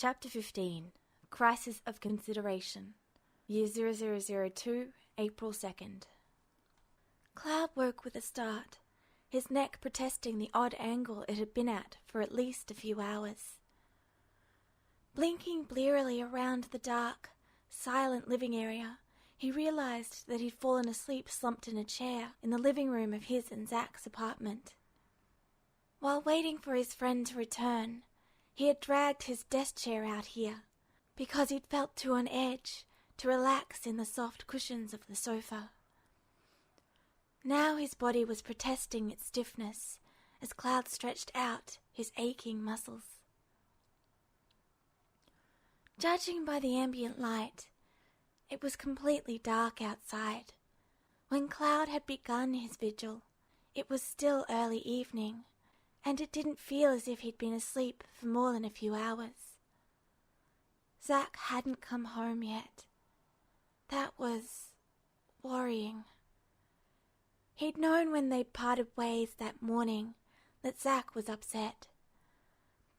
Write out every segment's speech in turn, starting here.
Chapter 15, Crisis of Consideration, Year 0002, April 2nd. Cloud woke with a start, his neck protesting the odd angle it had been at for at least a few hours. Blinking blearily around the dark, silent living area, he realized that he'd fallen asleep slumped in a chair in the living room of his and Zach's apartment. While waiting for his friend to return, he had dragged his desk chair out here, because he'd felt too on edge to relax in the soft cushions of the sofa. Now his body was protesting its stiffness as Cloud stretched out his aching muscles. Judging by the ambient light, it was completely dark outside. When Cloud had begun his vigil, it was still early evening, and it didn't feel as if he'd been asleep for more than a few hours. Zach hadn't come home yet. That was worrying. He'd known when they parted ways that morning that Zach was upset,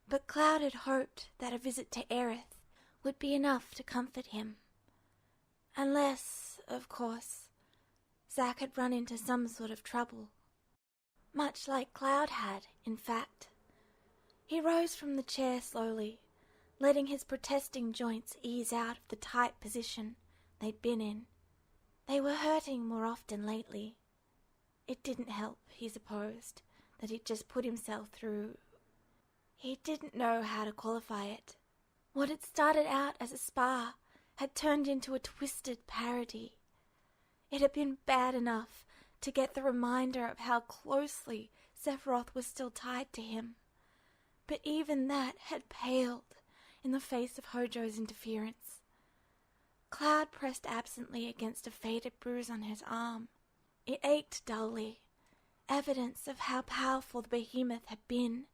but Cloud had hoped that a visit to Aerith would be enough to comfort him. Unless, of course, Zach had run into some sort of trouble. Much like Cloud had, in fact. He rose from the chair slowly, letting his protesting joints ease out of the tight position they'd been in. They were hurting more often lately. It didn't help, he supposed, that he'd just put himself through... He didn't know how to qualify it. What had started out as a spa had turned into a twisted parody. It had been bad enough to get the reminder of how closely Sephiroth was still tied to him, but even that had paled in the face of Hojo's interference. Cloud pressed absently against a faded bruise on his arm. It ached dully, evidence of how powerful the behemoth had been,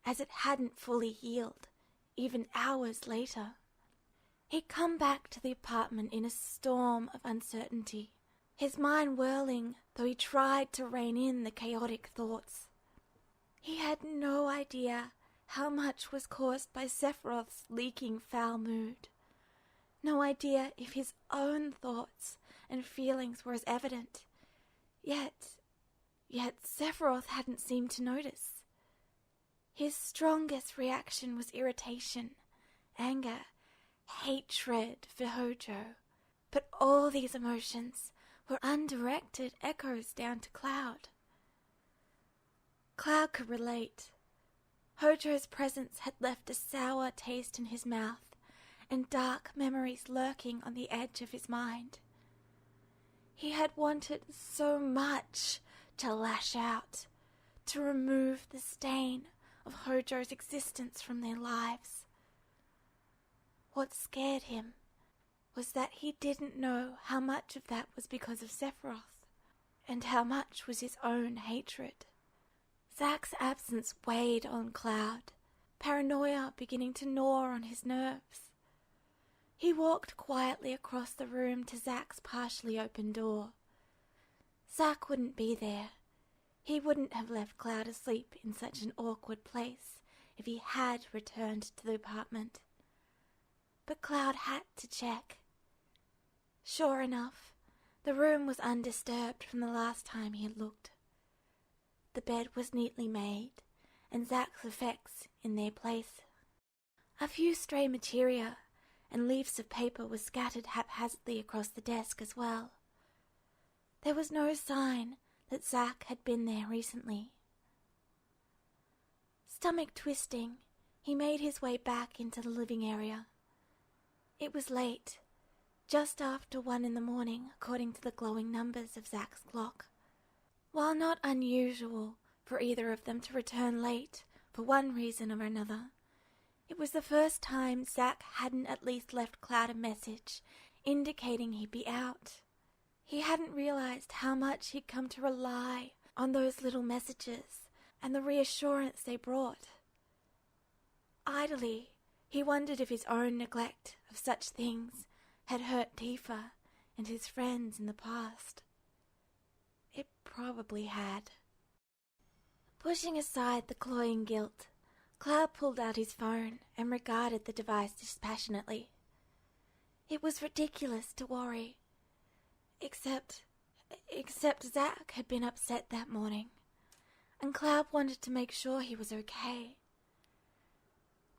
as it hadn't fully healed, even hours later. He'd come back to the apartment in a storm of uncertainty, his mind whirling though he tried to rein in the chaotic thoughts. He had no idea how much was caused by Sephiroth's leaking foul mood. No idea if his own thoughts and feelings were as evident. Yet Sephiroth hadn't seemed to notice. His strongest reaction was irritation, anger, hatred for Hojo. But all these emotions were undirected echoes down to Cloud. Cloud could relate. Hojo's presence had left a sour taste in his mouth and dark memories lurking on the edge of his mind. He had wanted so much to lash out, to remove the stain of Hojo's existence from their lives. What scared him was that he didn't know how much of that was because of Sephiroth, and how much was his own hatred. Zach's absence weighed on Cloud, paranoia beginning to gnaw on his nerves. He walked quietly across the room to Zach's partially open door. Zach wouldn't be there. He wouldn't have left Cloud asleep in such an awkward place if he had returned to the apartment. But Cloud had to check. Sure enough, the room was undisturbed from the last time he had looked. The bed was neatly made, and Zach's effects in their place. A few stray materia and leaves of paper were scattered haphazardly across the desk as well. There was no sign that Zach had been there recently. Stomach twisting, he made his way back into the living area. It was late, just after 1 a.m, according to the glowing numbers of Zach's clock. While not unusual for either of them to return late for one reason or another, it was the first time Zach hadn't at least left Cloud a message indicating he'd be out. He hadn't realized how much he'd come to rely on those little messages and the reassurance they brought. Idly, he wondered if his own neglect of such things had hurt Tifa and his friends in the past. It probably had. Pushing aside the cloying guilt, Cloud pulled out his phone and regarded the device dispassionately. It was ridiculous to worry. Except Zack had been upset that morning, and Cloud wanted to make sure he was okay.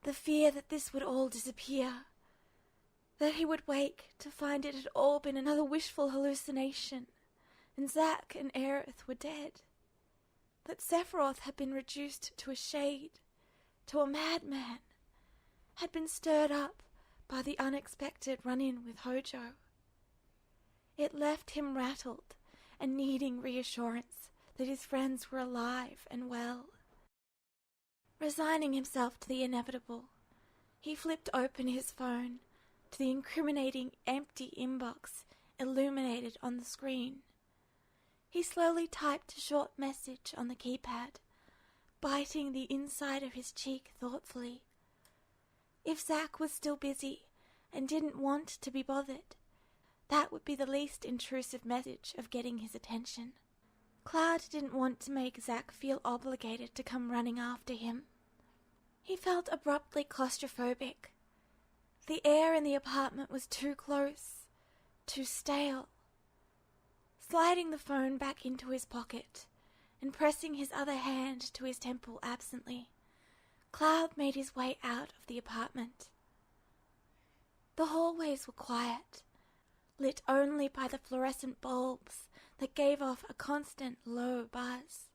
The fear that this would all disappear, that he would wake to find it had all been another wishful hallucination, and Zack and Aerith were dead, that Sephiroth had been reduced to a shade, to a madman, had been stirred up by the unexpected run-in with Hojo. It left him rattled and needing reassurance that his friends were alive and well. Resigning himself to the inevitable, he flipped open his phone to the incriminating empty inbox illuminated on the screen. He slowly typed a short message on the keypad, biting the inside of his cheek thoughtfully. If Zack was still busy and didn't want to be bothered, that would be the least intrusive message of getting his attention. Cloud didn't want to make Zack feel obligated to come running after him. He felt abruptly claustrophobic. The air in the apartment was too close, too stale. Sliding the phone back into his pocket and pressing his other hand to his temple absently, Cloud made his way out of the apartment. The hallways were quiet, lit only by the fluorescent bulbs that gave off a constant low buzz.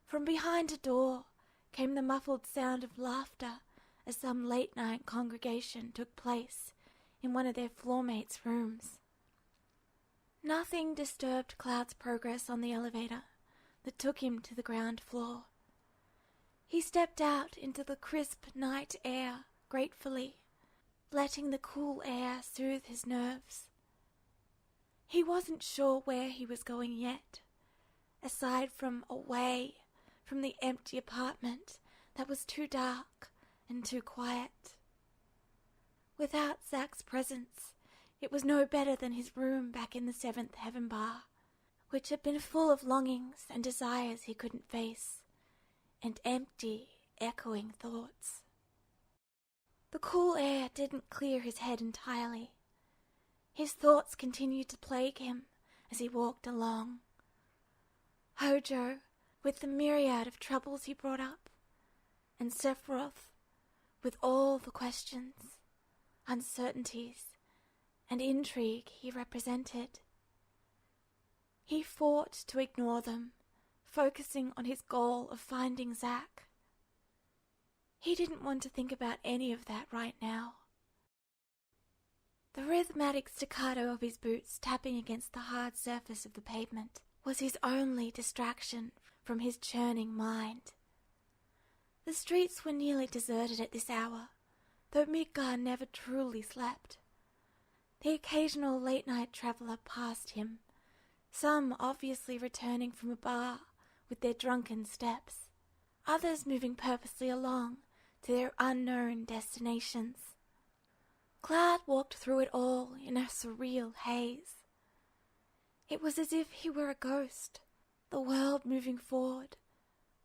From behind a door came the muffled sound of laughter as some late-night congregation took place in one of their floormates' rooms. Nothing disturbed Cloud's progress on the elevator that took him to the ground floor. He stepped out into the crisp night air gratefully, letting the cool air soothe his nerves. He wasn't sure where he was going yet, aside from away from the empty apartment that was too dark and too quiet. Without Zack's presence, it was no better than his room back in the Seventh Heaven Bar, which had been full of longings and desires he couldn't face, and empty, echoing thoughts. The cool air didn't clear his head entirely. His thoughts continued to plague him as he walked along. Hojo, with the myriad of troubles he brought up, and Sephiroth, with all the questions, uncertainties, and intrigue he represented. He fought to ignore them, focusing on his goal of finding Zack. He didn't want to think about any of that right now. The rhythmic staccato of his boots tapping against the hard surface of the pavement was his only distraction from his churning mind. The streets were nearly deserted at this hour, though Midgar never truly slept. The occasional late-night traveller passed him, some obviously returning from a bar with their drunken steps, others moving purposely along to their unknown destinations. Cloud walked through it all in a surreal haze. It was as if he were a ghost, the world moving forward,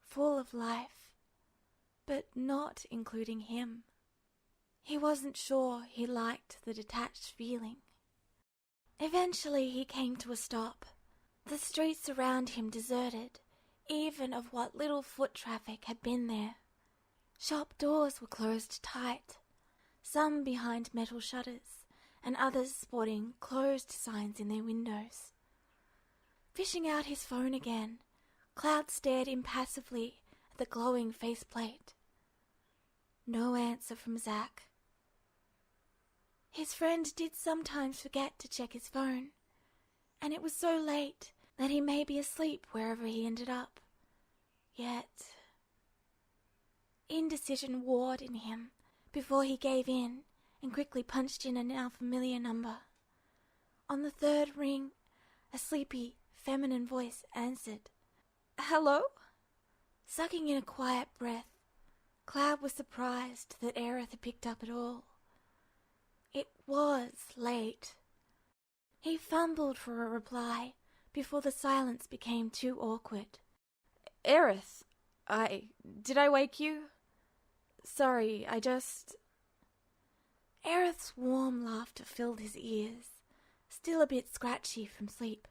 full of life, but not including him. He wasn't sure he liked the detached feeling. Eventually he came to a stop, the streets around him deserted, even of what little foot traffic had been there. Shop doors were closed tight, some behind metal shutters, and others sporting closed signs in their windows. Fishing out his phone again, Cloud stared impassively at the glowing faceplate. No answer from Zack. His friend did sometimes forget to check his phone, and it was so late that he may be asleep wherever he ended up. Yet indecision warred in him before he gave in and quickly punched in a now familiar number. On the third ring, a sleepy, feminine voice answered. "Hello?" Sucking in a quiet breath, Cloud was surprised that Aerith had picked up at all. It was late. He fumbled for a reply before the silence became too awkward. "Aerith, did I wake you?" Sorry, I just... Aerith's warm laughter filled his ears, still a bit scratchy from sleep.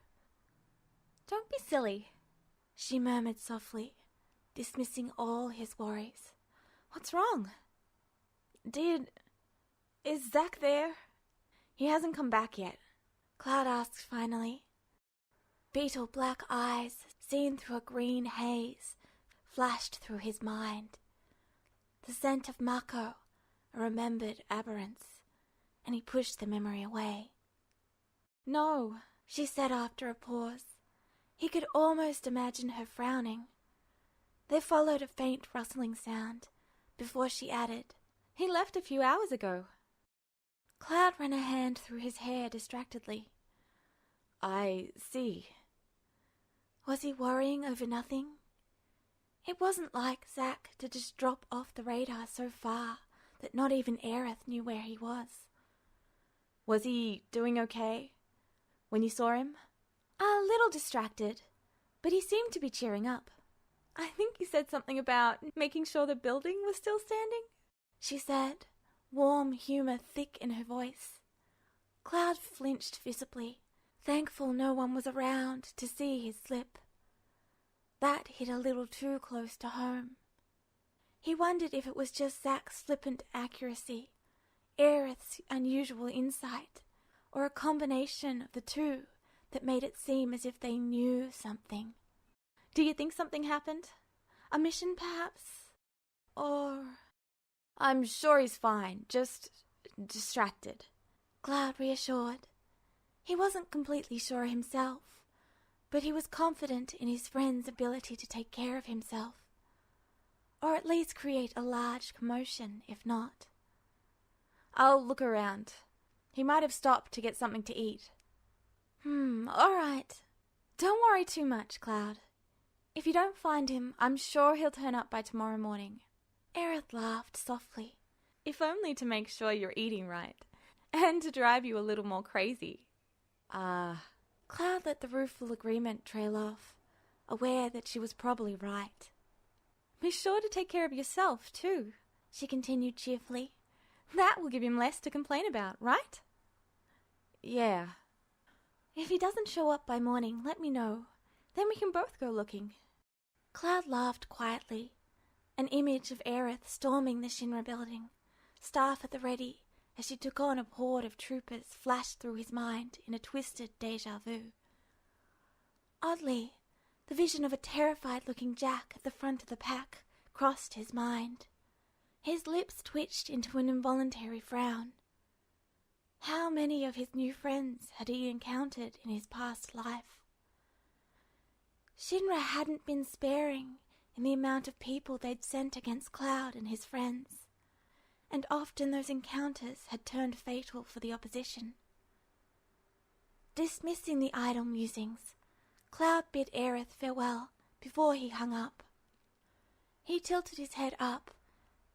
Don't be silly, she murmured softly, dismissing all his worries. What's wrong? Is Zach there? He hasn't come back yet, Cloud asked finally. Beetle black eyes, seen through a green haze, flashed through his mind. The scent of Mako, a remembered aberrance, and he pushed the memory away. No, she said after a pause. He could almost imagine her frowning. There followed a faint rustling sound, before she added, He left a few hours ago. Cloud ran a hand through his hair distractedly. I see. Was he worrying over nothing? It wasn't like Zach to just drop off the radar so far that not even Aerith knew where he was. Was he doing okay when you saw him? A little distracted, but he seemed to be cheering up. I think he said something about making sure the building was still standing, she said, warm humor thick in her voice. Cloud flinched visibly, thankful no one was around to see his slip. That hit a little too close to home. He wondered if it was just Zach's flippant accuracy, Aerith's unusual insight, or a combination of the two that made it seem as if they knew something. Do you think something happened? A mission, perhaps? Or... I'm sure he's fine, just distracted, Cloud reassured. He wasn't completely sure himself, but he was confident in his friend's ability to take care of himself, or at least create a large commotion, if not. I'll look around. He might have stopped to get something to eat. All right. Don't worry too much, Cloud. If you don't find him, I'm sure he'll turn up by tomorrow morning. Aerith laughed softly. If only to make sure you're eating right, and to drive you a little more crazy. Cloud let the rueful agreement trail off, aware that she was probably right. Be sure to take care of yourself, too, she continued cheerfully. That will give him less to complain about, right? Yeah. If he doesn't show up by morning, let me know. Then we can both go looking. Cloud laughed quietly, an image of Aerith storming the Shinra building, staff at the ready, as she took on a horde of troopers flashed through his mind in a twisted déjà vu. Oddly, the vision of a terrified-looking Jack at the front of the pack crossed his mind. His lips twitched into an involuntary frown. How many of his new friends had he encountered in his past life? Shinra hadn't been sparing in the amount of people they'd sent against Cloud and his friends, and often those encounters had turned fatal for the opposition. Dismissing the idle musings, Cloud bid Aerith farewell before he hung up. He tilted his head up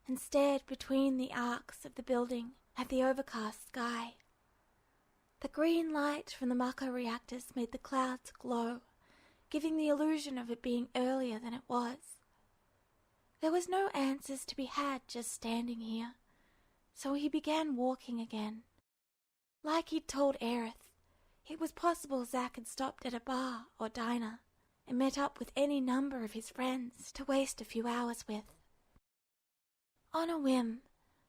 and stared between the arcs of the building at the overcast sky. The green light from the Mako reactors made the clouds glow, giving the illusion of it being earlier than it was. There was no answers to be had just standing here, so he began walking again. Like he'd told Aerith, it was possible Zach had stopped at a bar or diner and met up with any number of his friends to waste a few hours with. On a whim,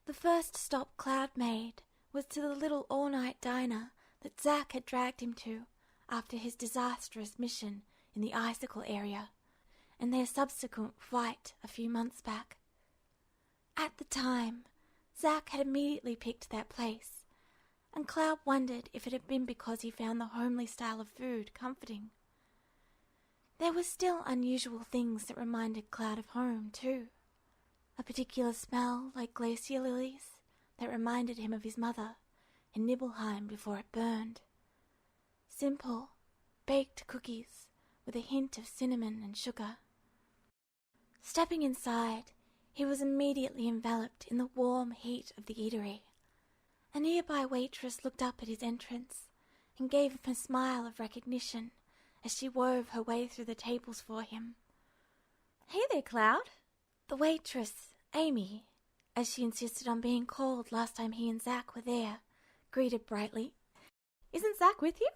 the first stop Cloud made was to the little all-night diner that Zach had dragged him to after his disastrous mission in the icicle area and their subsequent fight a few months back. At the time, Zach had immediately picked that place, and Cloud wondered if it had been because he found the homely style of food comforting. There were still unusual things that reminded Cloud of home, too. A particular smell like glacier lilies that reminded him of his mother in Nibelheim before it burned. Simple, baked cookies with a hint of cinnamon and sugar. Stepping inside, he was immediately enveloped in the warm heat of the eatery. A nearby waitress looked up at his entrance and gave him a smile of recognition as she wove her way through the tables for him. Hey there, Cloud. The waitress, Amy, as she insisted on being called last time he and Zack were there, greeted brightly. "Isn't Zack with you?"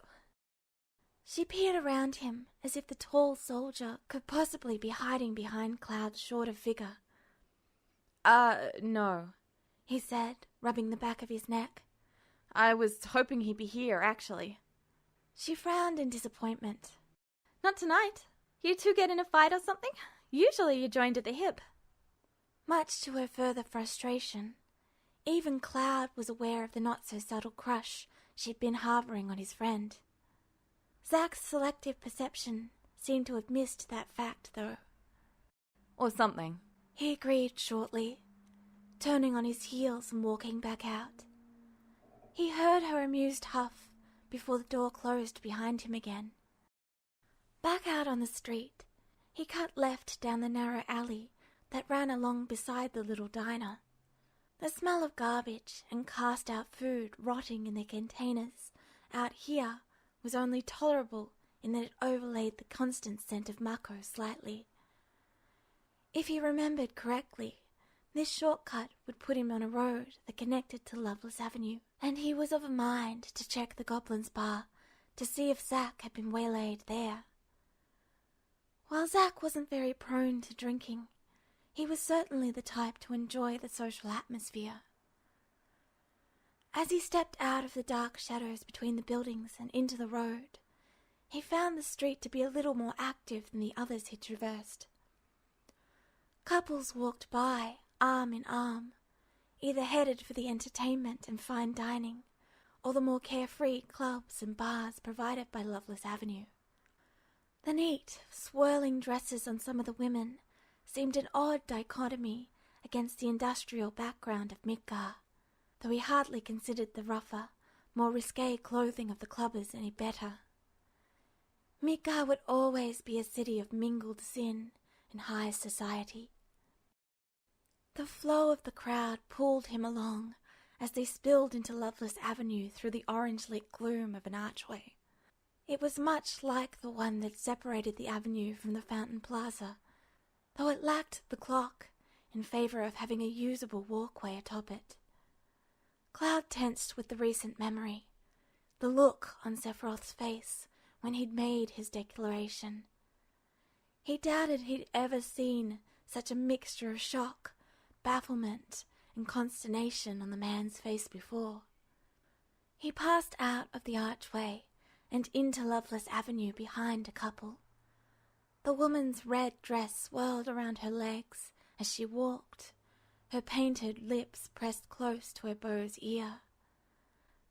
She peered around him as if the tall soldier could possibly be hiding behind Cloud's shorter figure. No," he said, rubbing the back of his neck. "I was hoping he'd be here, actually." She frowned in disappointment. "Not tonight. You two get in a fight or something? Usually you're joined at the hip." Much to her further frustration, even Cloud was aware of the not-so-subtle crush she'd been harboring on his friend. Zack's selective perception seemed to have missed that fact, though. "Or something," he agreed shortly, turning on his heels and walking back out. He heard her amused huff before the door closed behind him again. Back out on the street, he cut left down the narrow alley that ran along beside the little diner. The smell of garbage and cast-out food rotting in their containers out here was only tolerable in that it overlaid the constant scent of mako slightly. If he remembered correctly, this shortcut would put him on a road that connected to Loveless Avenue, and he was of a mind to check the Goblin's Bar to see if Zack had been waylaid there. While Zack wasn't very prone to drinking, he was certainly the type to enjoy the social atmosphere. As he stepped out of the dark shadows between the buildings and into the road, he found the street to be a little more active than the others he'd traversed. Couples walked by, arm in arm, either headed for the entertainment and fine dining, or the more carefree clubs and bars provided by Loveless Avenue. The neat, swirling dresses on some of the women seemed an odd dichotomy against the industrial background of Midgar, though he hardly considered the rougher, more risque clothing of the clubbers any better. Midgar would always be a city of mingled sin and high society. The flow of the crowd pulled him along as they spilled into Loveless Avenue through the orange-lit gloom of an archway. It was much like the one that separated the avenue from the Fountain Plaza, though it lacked the clock in favor of having a usable walkway atop it. Cloud tensed with the recent memory, the look on Sephiroth's face when he'd made his declaration. He doubted he'd ever seen such a mixture of shock, bafflement, and consternation on the man's face before. He passed out of the archway and into Loveless Avenue behind a couple. The woman's red dress swirled around her legs as she walked, her painted lips pressed close to her beau's ear.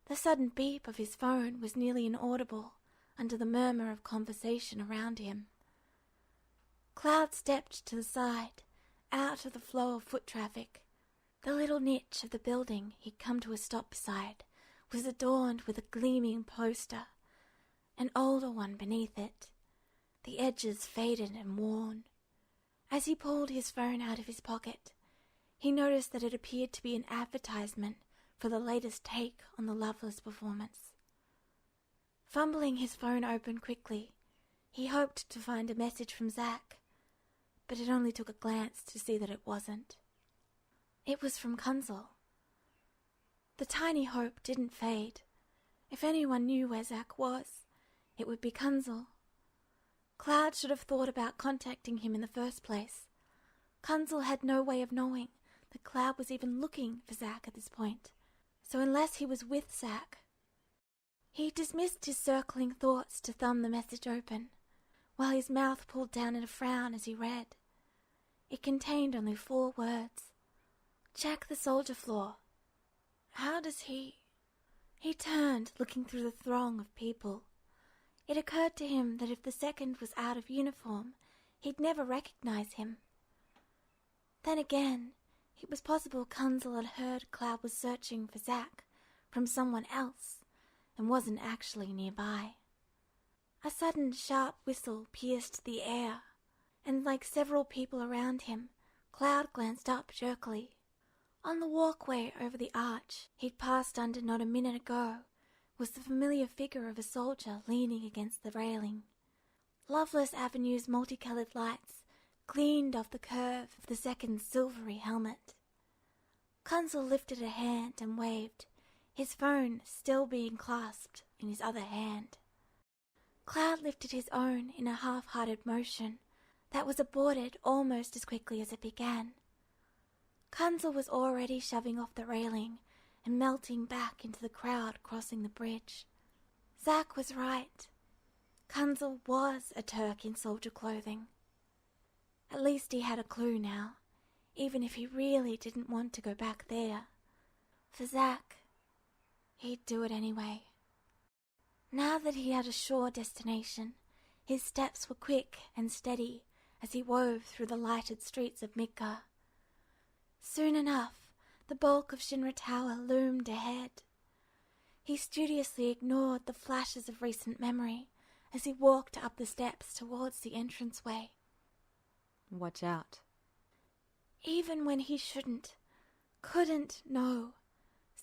The sudden beep of his phone was nearly inaudible under the murmur of conversation around him. Cloud stepped to the side, out of the flow of foot traffic. The little niche of the building he'd come to a stop beside was adorned with a gleaming poster, an older one beneath it, the edges faded and worn. As he pulled his phone out of his pocket, he noticed that it appeared to be an advertisement for the latest take on the Loveless performance. Fumbling his phone open quickly, he hoped to find a message from Zack, but it only took a glance to see that it wasn't. It was from Kunzel. The tiny hope didn't fade. If anyone knew where Zack was, it would be Kunzel. Cloud should have thought about contacting him in the first place. Kunzel had no way of knowing that Cloud was even looking for Zack at this point, so unless he was with Zack... He dismissed his circling thoughts to thumb the message open, while his mouth pulled down in a frown as he read. It contained only 4 words. Check the soldier floor. How does he... He turned, looking through the throng of people. It occurred to him that if the second was out of uniform, he'd never recognize him. Then again, it was possible Kunzel had heard Cloud was searching for Zack from someone else and wasn't actually nearby. A sudden sharp whistle pierced the air, and like several people around him, Cloud glanced up jerkily. On the walkway over the arch he'd passed under not a minute ago was the familiar figure of a soldier leaning against the railing. Loveless Avenue's multicolored lights gleamed off the curve of the second's silvery helmet. Kunzel lifted a hand and waved, his phone still being clasped in his other hand. Cloud lifted his own in a half-hearted motion that was aborted almost as quickly as it began. Kunzel was already shoving off the railing and melting back into the crowd crossing the bridge. Zack was right. Kunzel was a Turk in soldier clothing. At least he had a clue now, even if he really didn't want to go back there. For Zack, he'd do it anyway. Now that he had a sure destination, his steps were quick and steady as he wove through the lighted streets of Midgar. Soon enough, the bulk of Shinra Tower loomed ahead. He studiously ignored the flashes of recent memory as he walked up the steps towards the entranceway. Watch out. Even when he couldn't know,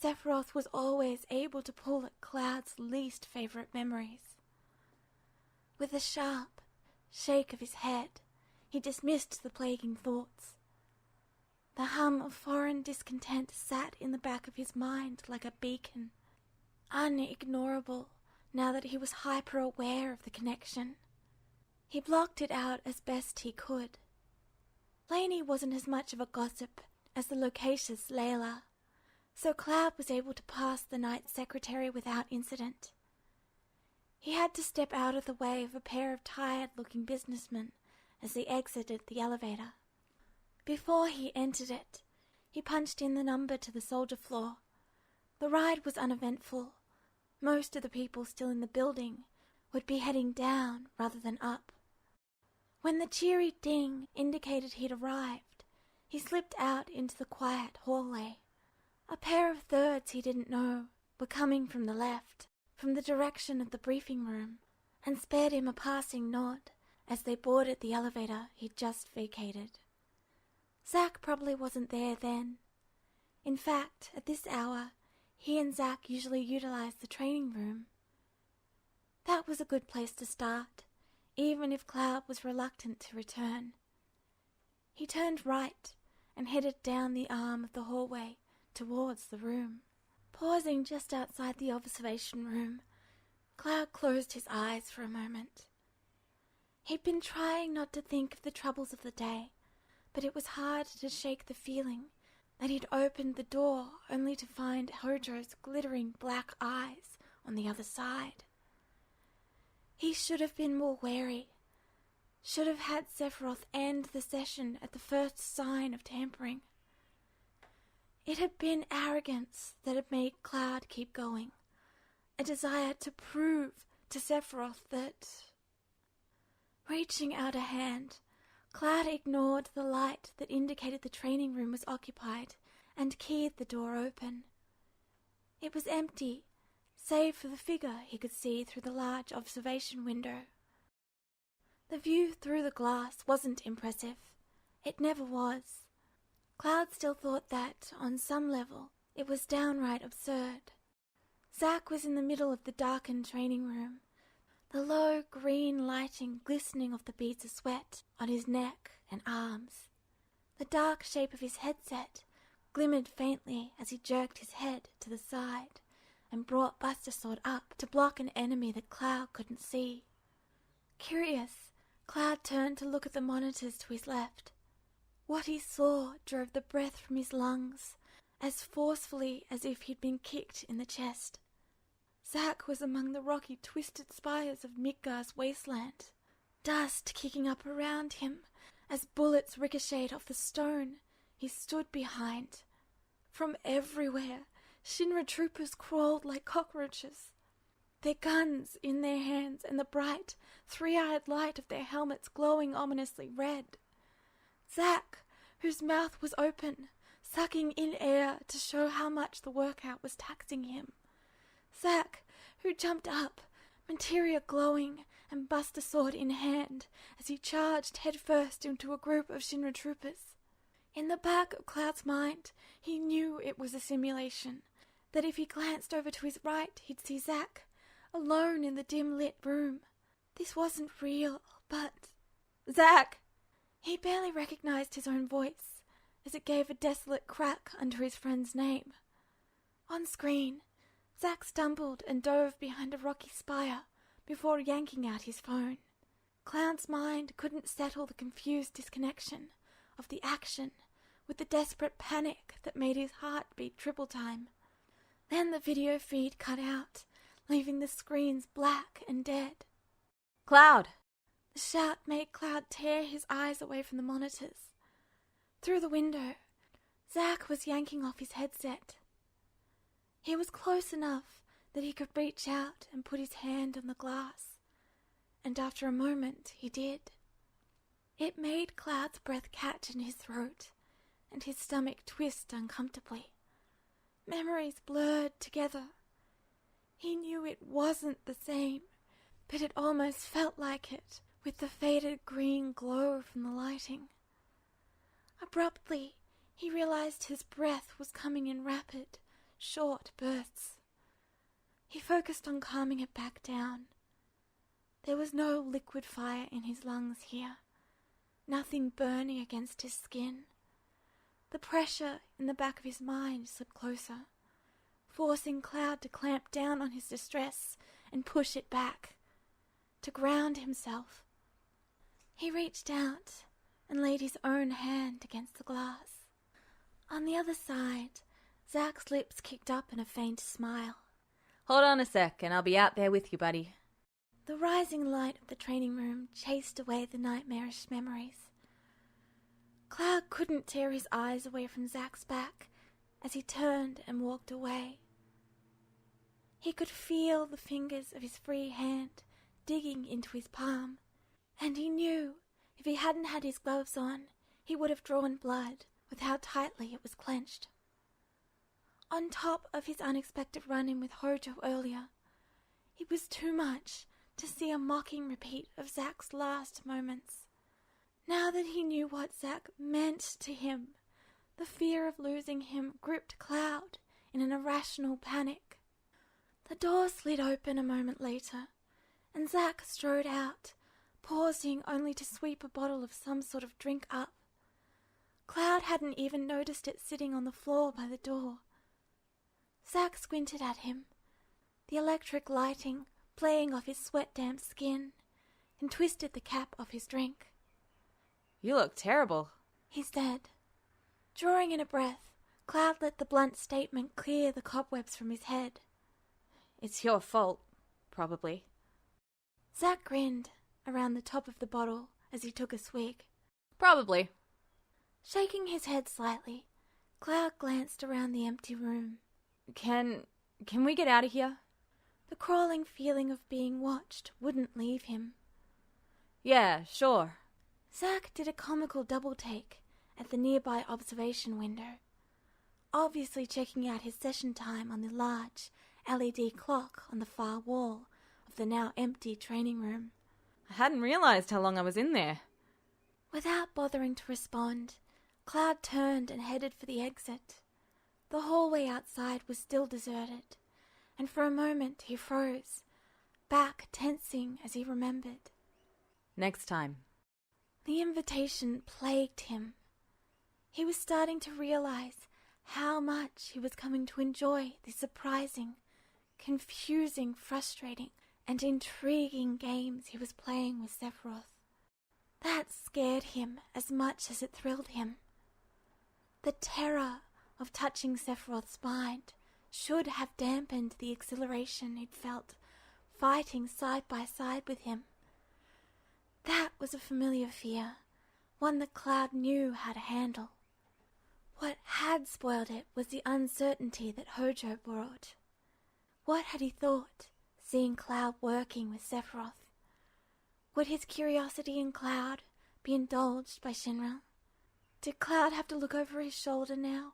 Sephiroth was always able to pull at Cloud's least favorite memories. With a sharp shake of his head, he dismissed the plaguing thoughts. The hum of foreign discontent sat in the back of his mind like a beacon, unignorable now that he was hyper-aware of the connection. He blocked it out as best he could. Lainey wasn't as much of a gossip as the loquacious Layla, so Cloud was able to pass the night secretary without incident. He had to step out of the way of a pair of tired-looking businessmen as they exited the elevator. Before he entered it, he punched in the number to the soldier floor. The ride was uneventful. Most of the people still in the building would be heading down rather than up. When the cheery ding indicated he'd arrived, he slipped out into the quiet hallway. A pair of thirds he didn't know were coming from the left, from the direction of the briefing room, and spared him a passing nod as they boarded the elevator he'd just vacated. Zack probably wasn't there then. In fact, at this hour, he and Zack usually utilized the training room. That was a good place to start, even if Cloud was reluctant to return. He turned right and headed down the arm of the hallway towards the room. Pausing just outside the observation room, Cloud closed his eyes for a moment. He'd been trying not to think of the troubles of the day, but it was hard to shake the feeling that he'd opened the door only to find Hojo's glittering black eyes on the other side. He should have been more wary, should have had Sephiroth end the session at the first sign of tampering. It had been arrogance that had made Cloud keep going, a desire to prove to Sephiroth that... Reaching out a hand, Cloud ignored the light that indicated the training room was occupied and keyed the door open. It was empty, save for the figure he could see through the large observation window. The view through the glass wasn't impressive. It never was. Cloud still thought that, on some level, it was downright absurd. Zack was in the middle of the darkened training room, the low green lighting glistening off the beads of sweat on his neck and arms. The dark shape of his headset glimmered faintly as he jerked his head to the side and brought Buster Sword up to block an enemy that Cloud couldn't see. Curious, Cloud turned to look at the monitors to his left. What he saw drove the breath from his lungs as forcefully as if he'd been kicked in the chest. Zack was among the rocky, twisted spires of Midgar's wasteland, dust kicking up around him as bullets ricocheted off the stone he stood behind. From everywhere, Shinra troopers crawled like cockroaches, their guns in their hands and the bright, three-eyed light of their helmets glowing ominously red. Zack, whose mouth was open, sucking in air to show how much the workout was taxing him. Zack, who jumped up, materia glowing and Buster Sword in hand, as he charged headfirst into a group of Shinra troopers. In the back of Cloud's mind, he knew it was a simulation, that if he glanced over to his right, he'd see Zack, alone in the dim-lit room. This wasn't real, but... Zack! He barely recognized his own voice, as it gave a desolate crack under his friend's name. On screen, Zack stumbled and dove behind a rocky spire before yanking out his phone. Cloud's mind couldn't settle the confused disconnection of the action with the desperate panic that made his heart beat triple time. Then the video feed cut out, leaving the screens black and dead. Cloud! The shout made Cloud tear his eyes away from the monitors. Through the window, Zack was yanking off his headset. He was close enough that he could reach out and put his hand on the glass, and after a moment he did. It made Cloud's breath catch in his throat, and his stomach twist uncomfortably. Memories blurred together. He knew it wasn't the same, but it almost felt like it, with the faded green glow from the lighting. Abruptly, he realized his breath was coming in rapid, short bursts. He focused on calming it back down. There was no liquid fire in his lungs here, nothing burning against his skin. The pressure in the back of his mind slipped closer, forcing Cloud to clamp down on his distress and push it back, to ground himself. He reached out and laid his own hand against the glass. On the other side, Zack's lips kicked up in a faint smile. Hold on a sec, and I'll be out there with you, buddy. The rising light of the training room chased away the nightmarish memories. Cloud couldn't tear his eyes away from Zack's back as he turned and walked away. He could feel the fingers of his free hand digging into his palm, and he knew if he hadn't had his gloves on, he would have drawn blood with how tightly it was clenched. On top of his unexpected run-in with Hojo earlier, it was too much to see a mocking repeat of Zack's last moments. Now that he knew what Zack meant to him, the fear of losing him gripped Cloud in an irrational panic. The door slid open a moment later, and Zack strode out, pausing only to sweep a bottle of some sort of drink up. Cloud hadn't even noticed it sitting on the floor by the door. Zack squinted at him, the electric lighting playing off his sweat-damp skin, and twisted the cap off his drink. You look terrible, he said. Drawing in a breath, Cloud let the blunt statement clear the cobwebs from his head. It's your fault, probably. Zack grinned around the top of the bottle as he took a swig. Probably. Shaking his head slightly, Cloud glanced around the empty room. Can we get out of here? The crawling feeling of being watched wouldn't leave him. Yeah, sure. Zack did a comical double-take at the nearby observation window, obviously checking out his session time on the large LED clock on the far wall of the now empty training room. I hadn't realized how long I was in there. Without bothering to respond, Cloud turned and headed for the exit. The hallway outside was still deserted, and for a moment he froze, back tensing as he remembered. Next time. The invitation plagued him. He was starting to realize how much he was coming to enjoy the surprising, confusing, frustrating, and intriguing games he was playing with Sephiroth. That scared him as much as it thrilled him. The terror of touching Sephiroth's mind should have dampened the exhilaration he'd felt fighting side by side with him. That was a familiar fear, one that Cloud knew how to handle. What had spoiled it was the uncertainty that Hojo brought. What had he thought, seeing Cloud working with Sephiroth? Would his curiosity in Cloud be indulged by Shinra? Did Cloud have to look over his shoulder now,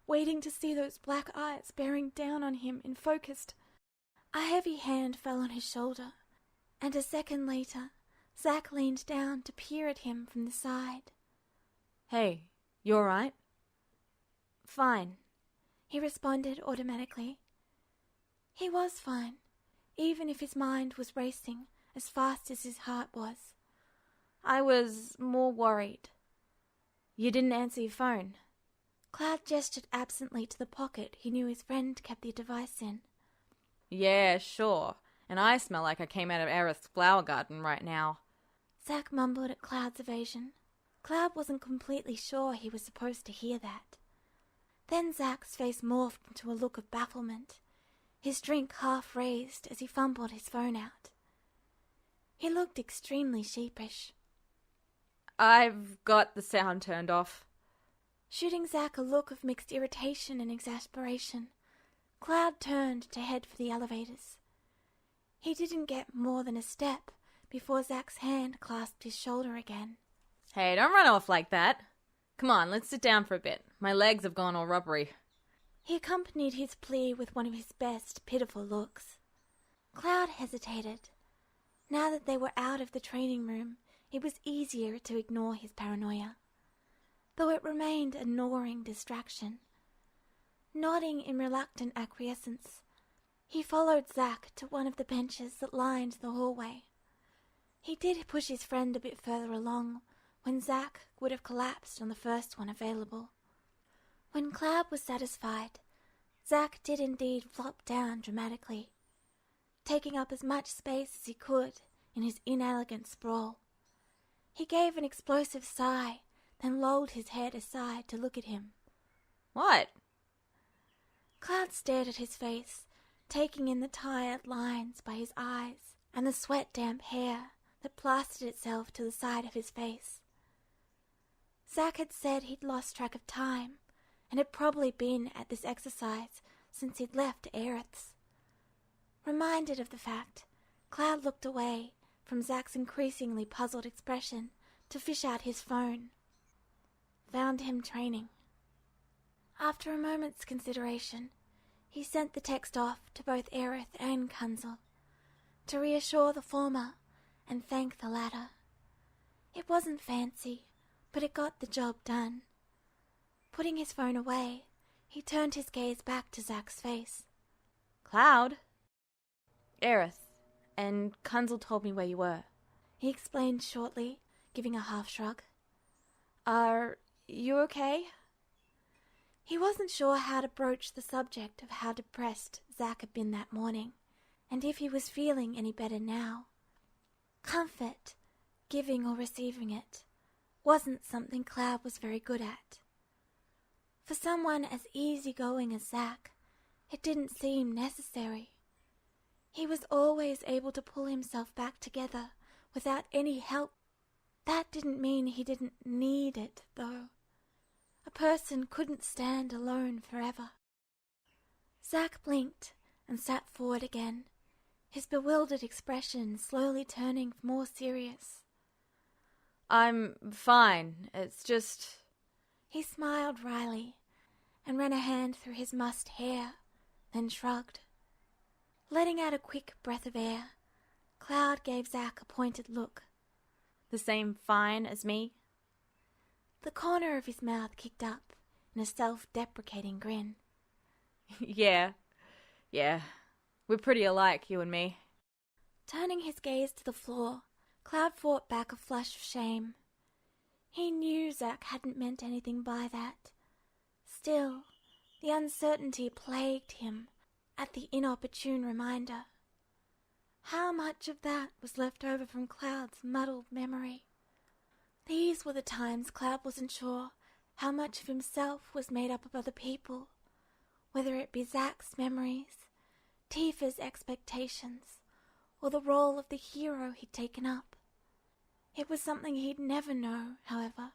waiting to see those black eyes bearing down on him in focused? A heavy hand fell on his shoulder, and a second later, Zack leaned down to peer at him from the side. Hey, you alright? Fine, he responded automatically. He was fine, even if his mind was racing as fast as his heart was. I was more worried. You didn't answer your phone. Cloud gestured absently to the pocket he knew his friend kept the device in. Yeah, sure. And I smell like I came out of Aerith's flower garden right now. Zack mumbled at Cloud's evasion. Cloud wasn't completely sure he was supposed to hear that. Then Zack's face morphed into a look of bafflement, his drink half raised as he fumbled his phone out. He looked extremely sheepish. I've got the sound turned off. Shooting Zack a look of mixed irritation and exasperation, Cloud turned to head for the elevators. He didn't get more than a step before Zack's hand clasped his shoulder again. Hey, don't run off like that. Come on, let's sit down for a bit. My legs have gone all rubbery. He accompanied his plea with one of his best pitiful looks. Cloud hesitated. Now that they were out of the training room, it was easier to ignore his paranoia, though it remained a gnawing distraction. Nodding in reluctant acquiescence, he followed Zack to one of the benches that lined the hallway. He did push his friend a bit further along when Zack would have collapsed on the first one available. When Cloud was satisfied, Zack did indeed flop down dramatically, taking up as much space as he could in his inelegant sprawl. He gave an explosive sigh, then lolled his head aside to look at him. What? Cloud stared at his face, taking in the tired lines by his eyes and the sweat-damp hair that plastered itself to the side of his face. Zack had said he'd lost track of time and had probably been at this exercise since he'd left Aerith's. Reminded of the fact, Cloud looked away from Zack's increasingly puzzled expression to fish out his phone. Found him training. After a moment's consideration, he sent the text off to both Aerith and Kunzel, to reassure the former and thank the latter. It wasn't fancy, but it got the job done. Putting his phone away, he turned his gaze back to Zack's face. Cloud? Aerith, and Kunzel told me where you were. He explained shortly, giving a half shrug. Are you okay? He wasn't sure how to broach the subject of how depressed Zack had been that morning, and if he was feeling any better now. Comfort, giving or receiving it, wasn't something Cloud was very good at. For someone as easygoing as Zack, it didn't seem necessary. He was always able to pull himself back together without any help. That didn't mean he didn't need it, though. A person couldn't stand alone forever. Zack blinked and sat forward again, his bewildered expression slowly turning more serious. I'm fine. It's just... He smiled wryly and ran a hand through his mussed hair, then shrugged. Letting out a quick breath of air, Cloud gave Zack a pointed look. The same fine as me? The corner of his mouth kicked up in a self-deprecating grin. Yeah. We're pretty alike, you and me. Turning his gaze to the floor, Cloud fought back a flush of shame. He knew Zack hadn't meant anything by that. Still, the uncertainty plagued him at the inopportune reminder. How much of that was left over from Cloud's muddled memory? These were the times Cloud wasn't sure how much of himself was made up of other people, whether it be Zack's memories, Tifa's expectations, or the role of the hero he'd taken up. It was something he'd never know, however.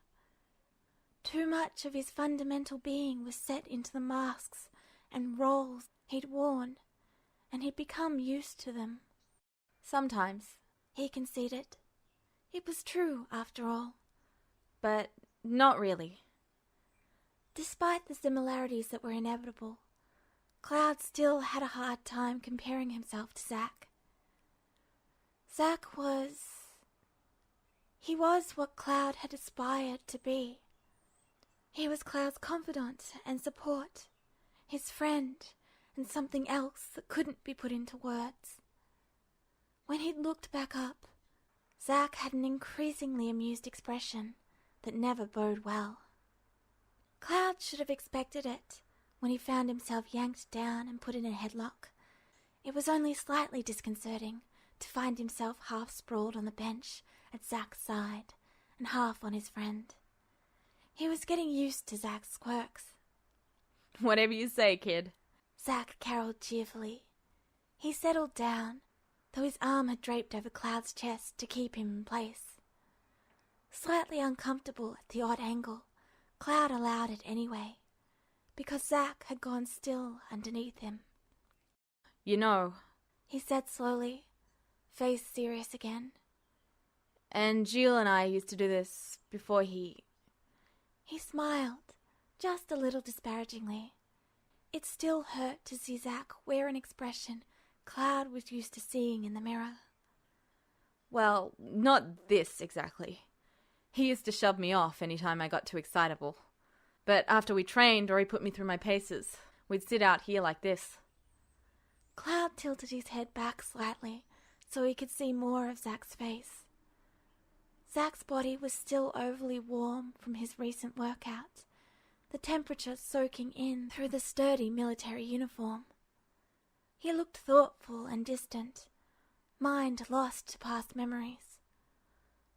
Too much of his fundamental being was set into the masks and roles he'd worn, and he'd become used to them. Sometimes, he conceded. It was true, after all. But not really. Despite the similarities that were inevitable, Cloud still had a hard time comparing himself to Zack. Zack was... He was what Cloud had aspired to be. He was Cloud's confidant and support, his friend, and something else that couldn't be put into words. When he'd looked back up, Zack had an increasingly amused expression that never bode well. Cloud should have expected it when he found himself yanked down and put in a headlock. It was only slightly disconcerting to find himself half sprawled on the bench at Zach's side and half on his friend. He was getting used to Zach's quirks. Whatever you say, kid. Zach caroled cheerfully. He settled down, though his arm had draped over Cloud's chest to keep him in place. Slightly uncomfortable at the odd angle, Cloud allowed it anyway, because Zach had gone still underneath him. You know, he said slowly, face serious again. And Jill and I used to do this before he... He smiled, just a little disparagingly. It still hurt to see Zach wear an expression Cloud was used to seeing in the mirror. Well, not this exactly. He used to shove me off any time I got too excitable. But after we trained or he put me through my paces, we'd sit out here like this. Cloud tilted his head back slightly so he could see more of Zach's face. Zach's body was still overly warm from his recent workout, the temperature soaking in through the sturdy military uniform. He looked thoughtful and distant, mind lost to past memories.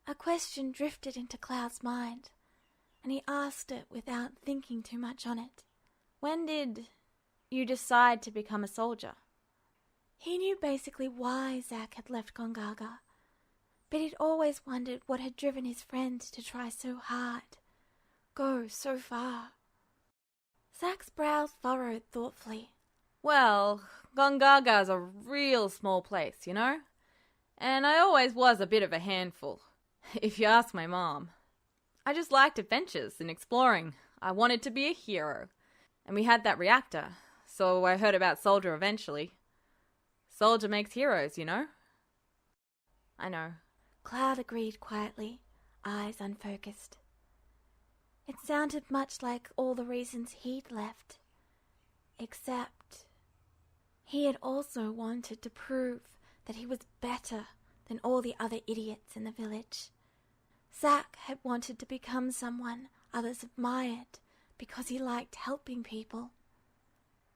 A question drifted into Cloud's mind, and he asked it without thinking too much on it. When did you decide to become a soldier? He knew basically why Zach had left Gongaga, but he'd always wondered what had driven his friend to try so hard, go so far. Zach's brows furrowed thoughtfully. Well, Gongaga's a real small place, you know? And I always was a bit of a handful, if you ask my mom. I just liked adventures and exploring. I wanted to be a hero. And we had that reactor, so I heard about Soldier eventually. Soldier makes heroes, you know? I know. Cloud agreed quietly, eyes unfocused. It sounded much like all the reasons he'd left, except he had also wanted to prove that he was better than all the other idiots in the village. Zach had wanted to become someone others admired because he liked helping people.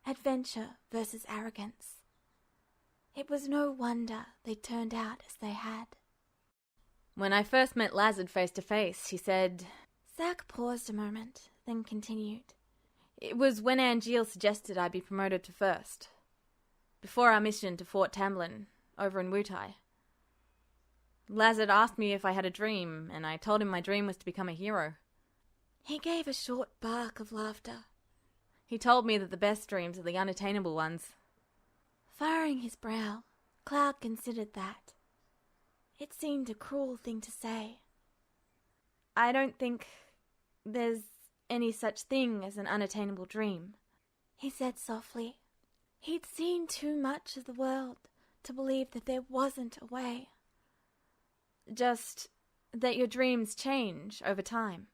Adventure versus arrogance. It was no wonder they turned out as they had. When I first met Lazard face to face, he said... Zach paused a moment, then continued. It was when Angeal suggested I be promoted to first. Before our mission to Fort Tamlin, over in Wutai. Lazard asked me if I had a dream, and I told him my dream was to become a hero. He gave a short bark of laughter. He told me that the best dreams are the unattainable ones. Furrowing his brow, Cloud considered that. It seemed a cruel thing to say. I don't think there's any such thing as an unattainable dream, he said softly. He'd seen too much of the world to believe that there wasn't a way. Just that your dreams change over time.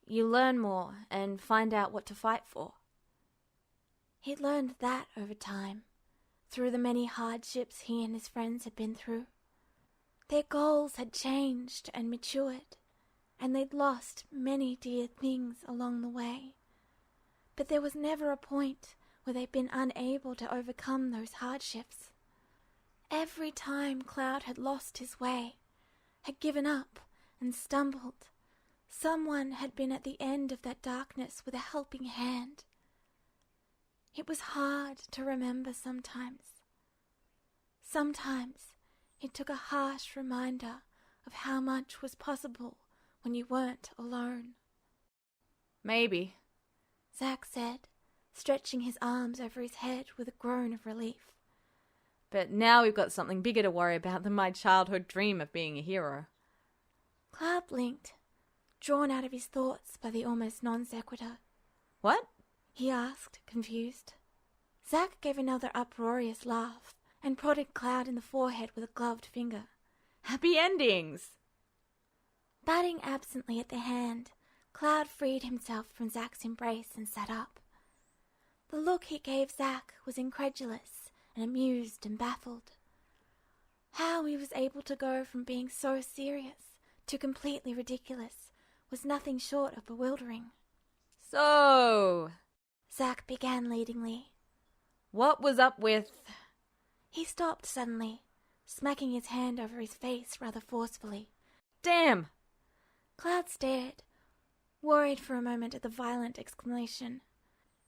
You learn more and find out what to fight for. He'd learned that over time, through the many hardships he and his friends had been through. Their goals had changed and matured, and they'd lost many dear things along the way. But there was never a point where they'd been unable to overcome those hardships. Every time Cloud had lost his way, had given up and stumbled, someone had been at the end of that darkness with a helping hand. It was hard to remember sometimes. Sometimes it took a harsh reminder of how much was possible when you weren't alone. Maybe, Zach said, stretching his arms over his head with a groan of relief. But now we've got something bigger to worry about than my childhood dream of being a hero. Cloud blinked, drawn out of his thoughts by the almost non-sequitur. What? He asked, confused. Zach gave another uproarious laugh and prodded Cloud in the forehead with a gloved finger. Happy endings! Batting absently at the hand, Cloud freed himself from Zach's embrace and sat up. The look he gave Zach was incredulous and amused and baffled. How he was able to go from being so serious to completely ridiculous was nothing short of bewildering. So, Zack began leadingly. what was up with... He stopped suddenly, smacking his hand over his face rather forcefully. Damn! Cloud stared, worried for a moment at the violent exclamation,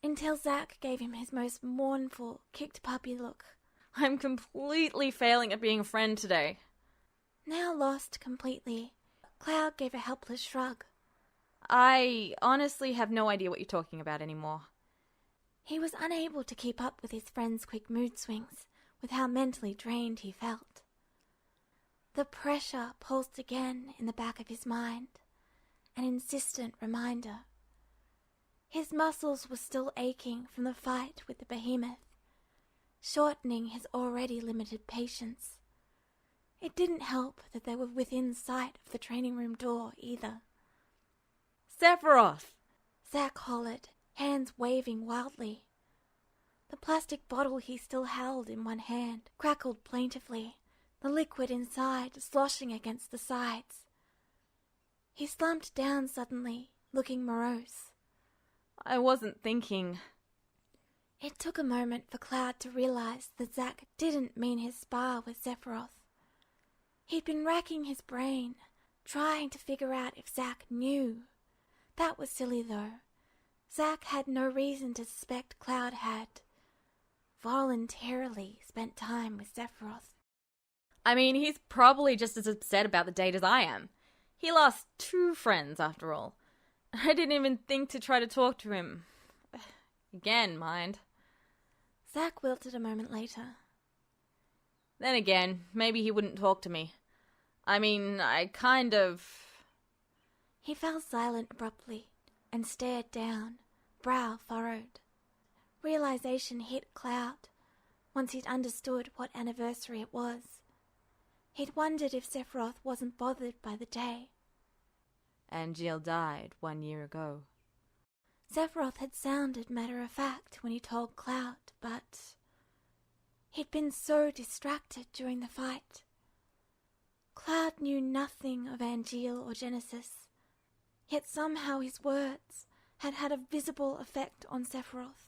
until Zack gave him his most mournful, kicked puppy look. I'm completely failing at being a friend today. Now lost completely, Cloud gave a helpless shrug. I honestly have no idea what you're talking about anymore. He was unable to keep up with his friend's quick mood swings, with how mentally drained he felt. The pressure pulsed again in the back of his mind, an insistent reminder. His muscles were still aching from the fight with the behemoth, shortening his already limited patience. It didn't help that they were within sight of the training room door either. Sephiroth! Zack hollered, hands waving wildly. The plastic bottle he still held in one hand crackled plaintively, the liquid inside sloshing against the sides. He slumped down suddenly, looking morose. I wasn't thinking... It took a moment for Cloud to realize that Zack didn't mean his spar with Sephiroth. He'd been racking his brain, trying to figure out if Zack knew. That was silly, though. Zack had no reason to suspect Cloud had voluntarily spent time with Sephiroth. I mean, he's probably just as upset about the date as I am. He lost 2 friends, after all. I didn't even think to try to talk to him. Again, mind. Zack wilted a moment later. Then again, maybe he wouldn't talk to me. I mean, I kind of... He fell silent abruptly and stared down, brow furrowed. Realization hit Cloud once he'd understood what anniversary it was. He'd wondered if Sephiroth wasn't bothered by the day. Angeal died 1 year ago. Sephiroth had sounded matter-of-fact when he told Cloud, but he'd been so distracted during the fight. Cloud knew nothing of Angeal or Genesis, yet somehow his words had had a visible effect on Sephiroth.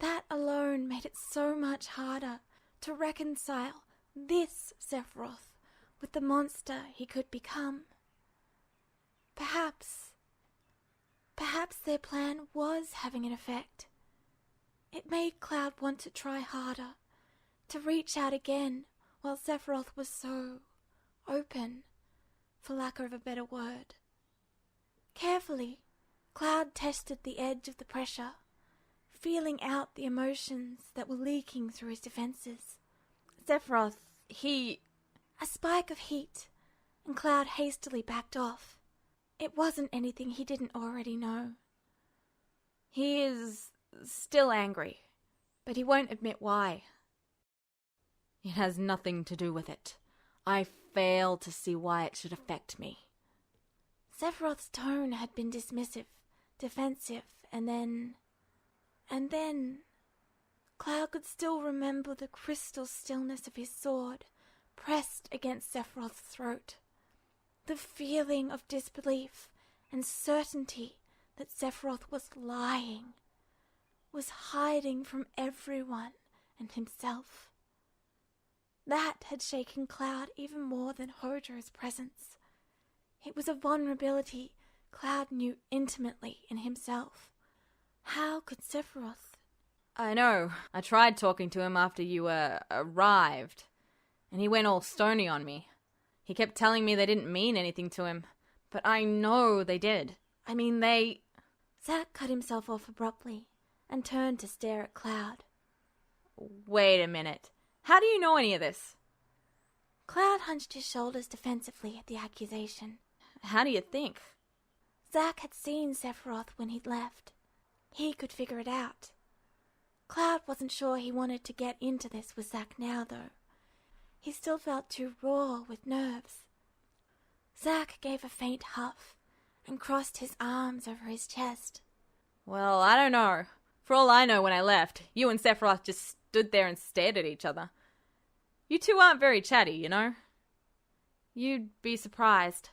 That alone made it so much harder to reconcile this Sephiroth with the monster he could become. Perhaps their plan was having an effect. It made Cloud want to try harder, to reach out again while Sephiroth was so open, for lack of a better word. Carefully, Cloud tested the edge of the pressure, feeling out the emotions that were leaking through his defenses. Sephiroth, he... A spike of heat, and Cloud hastily backed off. It wasn't anything he didn't already know. He is still angry, but he won't admit why. It has nothing to do with it. I fail to see why it should affect me. Sephiroth's tone had been dismissive, defensive, and then Cloud could still remember the crystal stillness of his sword pressed against Sephiroth's throat. The feeling of disbelief and certainty that Sephiroth was lying, was hiding from everyone and himself. That had shaken Cloud even more than Hojo's presence. It was a vulnerability Cloud knew intimately in himself. How could Sephiroth? I know. I tried talking to him after you arrived, and he went all stony on me. He kept telling me they didn't mean anything to him, but I know they did. I mean, they... Zack cut himself off abruptly and turned to stare at Cloud. Wait a minute. How do you know any of this? Cloud hunched his shoulders defensively at the accusation. How do you think? Zack had seen Sephiroth when he'd left. He could figure it out. Cloud wasn't sure he wanted to get into this with Zack now, though. He still felt too raw with nerves. Zack gave a faint huff and crossed his arms over his chest. Well, I don't know. For all I know, when I left, you and Sephiroth just stood there and stared at each other. You two aren't very chatty, you know. You'd be surprised.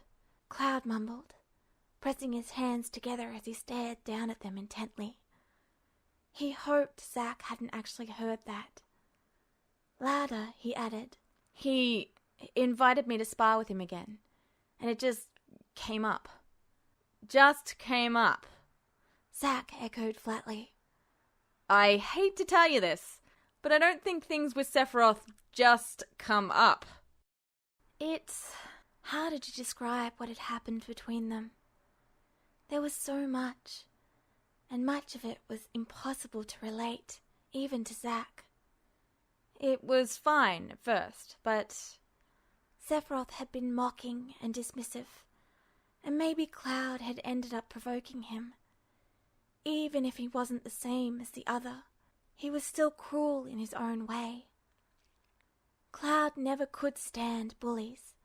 Cloud mumbled, pressing his hands together as he stared down at them intently. He hoped Zack hadn't actually heard that. Louder, he added. He invited me to spar with him again, and it just came up. Just came up. Zack echoed flatly. I hate to tell you this, but I don't think things with Sephiroth just come up. It's harder to describe what had happened between them. There was so much, and much of it was impossible to relate, even to Zack. It was fine at first, but Sephiroth had been mocking and dismissive, and maybe Cloud had ended up provoking him. Even if he wasn't the same as the other, he was still cruel in his own way. Cloud never could stand bullies,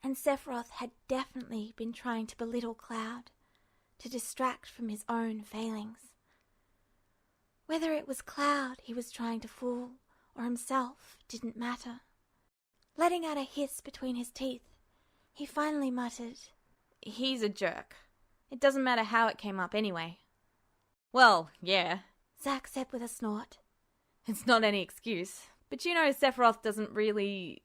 and Sephiroth had definitely been trying to belittle Cloud, to distract from his own failings. Whether it was Cloud he was trying to fool, or himself, didn't matter. Letting out a hiss between his teeth, he finally muttered, he's a jerk. It doesn't matter how it came up anyway. Well, yeah. Zack said with a snort. It's not any excuse, but you know Sephiroth doesn't really...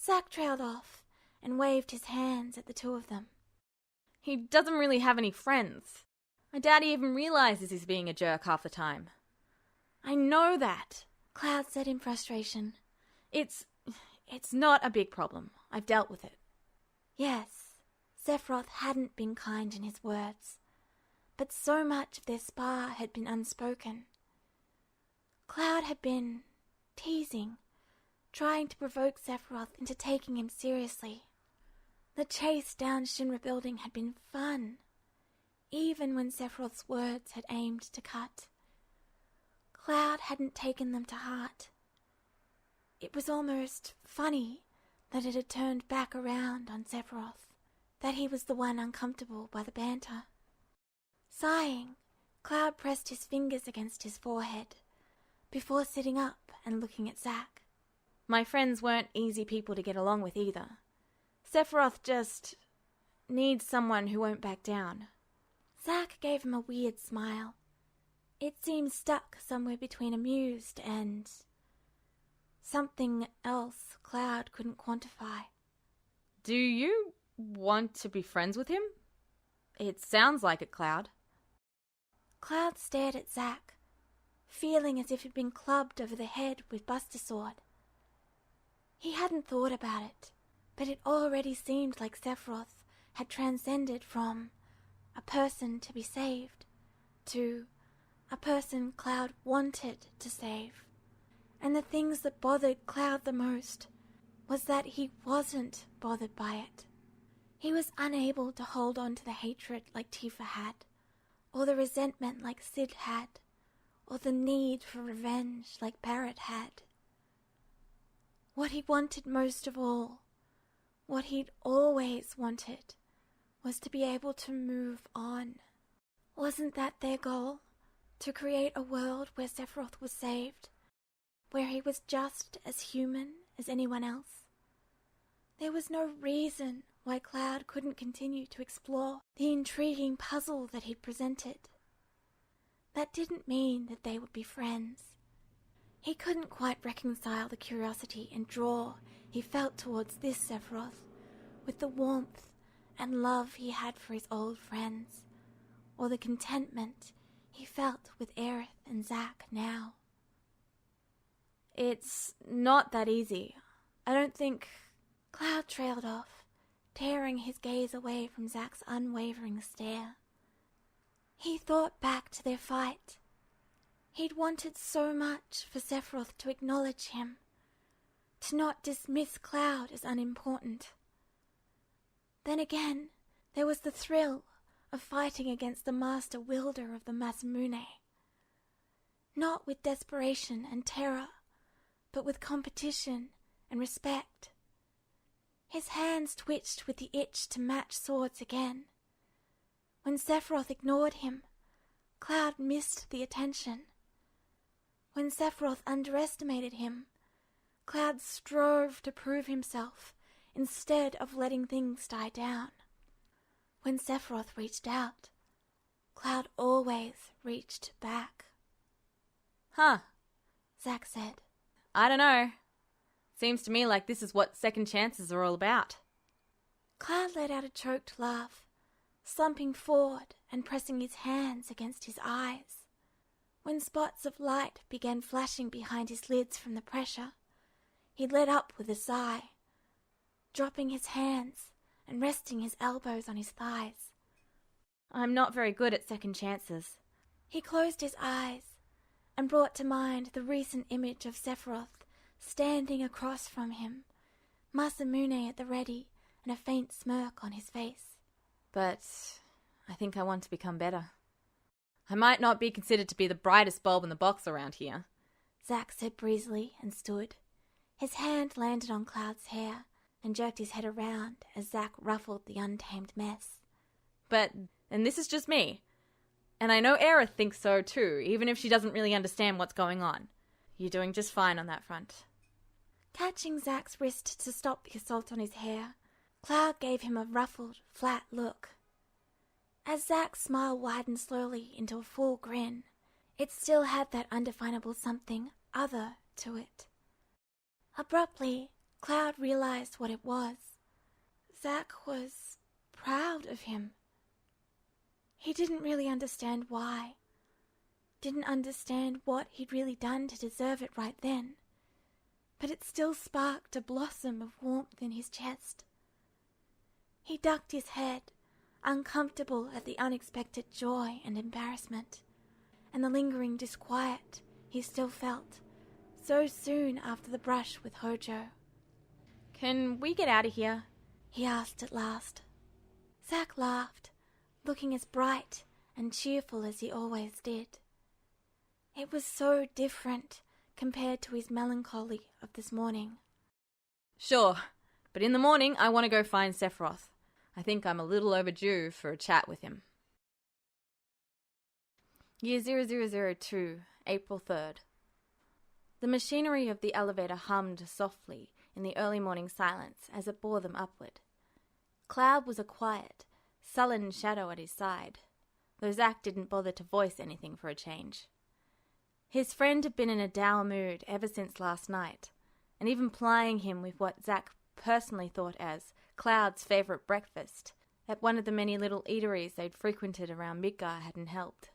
Zack trailed off and waved his hands at the two of them. He doesn't really have any friends. I doubt he even realizes he's being a jerk half the time. I know that, Cloud said in frustration. It's not a big problem. I've dealt with it. Yes, Sephiroth hadn't been kind in his words, but so much of their spar had been unspoken. Cloud had been teasing, trying to provoke Sephiroth into taking him seriously. The chase down Shinra Building had been fun, even when Sephiroth's words had aimed to cut. Cloud hadn't taken them to heart. It was almost funny that it had turned back around on Sephiroth, that he was the one uncomfortable by the banter. Sighing, Cloud pressed his fingers against his forehead, before sitting up and looking at Zack. My friends weren't easy people to get along with either. Sephiroth just needs someone who won't back down. Zack gave him a weird smile. It seemed stuck somewhere between amused and something else Cloud couldn't quantify. Do you want to be friends with him? It sounds like it, Cloud. Cloud stared at Zack, feeling as if he'd been clubbed over the head with Buster Sword. He hadn't thought about it, but it already seemed like Sephiroth had transcended from a person to be saved to a person Cloud wanted to save. And the things that bothered Cloud the most was that he wasn't bothered by it. He was unable to hold on to the hatred like Tifa had, or the resentment like Sid had, or the need for revenge like Barrett had. What he wanted most of all, what he'd always wanted, was to be able to move on. Wasn't that their goal? To create a world where Sephiroth was saved, where he was just as human as anyone else? There was no reason why Cloud couldn't continue to explore the intriguing puzzle that he'd presented. That didn't mean that they would be friends. He couldn't quite reconcile the curiosity and draw he felt towards this Sephiroth with the warmth and love he had for his old friends, or the contentment he felt with Aerith and Zack now. It's not that easy. I don't think... Cloud trailed off, tearing his gaze away from Zack's unwavering stare. He thought back to their fight. He'd wanted so much for Sephiroth to acknowledge him, to not dismiss Cloud as unimportant. Then again, there was the thrill of fighting against the master wielder of the Masamune. Not with desperation and terror, but with competition and respect. His hands twitched with the itch to match swords again. When Sephiroth ignored him, Cloud missed the attention. When Sephiroth underestimated him, Cloud strove to prove himself instead of letting things die down. When Sephiroth reached out, Cloud always reached back. Huh. Zack said. I don't know. Seems to me like this is what second chances are all about. Cloud let out a choked laugh, slumping forward and pressing his hands against his eyes. When spots of light began flashing behind his lids from the pressure, he let up with a sigh, dropping his hands and resting his elbows on his thighs. I'm not very good at second chances. He closed his eyes and brought to mind the recent image of Sephiroth standing across from him, Masamune at the ready and a faint smirk on his face. But I think I want to become better. I might not be considered to be the brightest bulb in the box around here, Zack said breezily and stood. His hand landed on Cloud's hair and jerked his head around as Zack ruffled the untamed mess. And this is just me. And I know Aerith thinks so too, even if she doesn't really understand what's going on. You're doing just fine on that front. Catching Zack's wrist to stop the assault on his hair, Cloud gave him a ruffled, flat look. As Zack's smile widened slowly into a full grin, it still had that undefinable something other to it. Abruptly, Cloud realized what it was. Zack was proud of him. He didn't really understand why. Didn't understand what he'd really done to deserve it right then. But it still sparked a blossom of warmth in his chest. He ducked his head, uncomfortable at the unexpected joy and embarrassment, and the lingering disquiet he still felt so soon after the brush with Hojo. Can we get out of here? He asked at last. Zack laughed, looking as bright and cheerful as he always did. It was so different compared to his melancholy of this morning. Sure, but in the morning I want to go find Sephiroth. I think I'm a little overdue for a chat with him. Year 0002, April 3rd. The machinery of the elevator hummed softly in the early morning silence as it bore them upward. Cloud was a quiet, sullen shadow at his side, though Zack didn't bother to voice anything for a change. His friend had been in a dour mood ever since last night, and even plying him with what Zack personally thought as Cloud's favourite breakfast at one of the many little eateries they'd frequented around Midgar hadn't helped.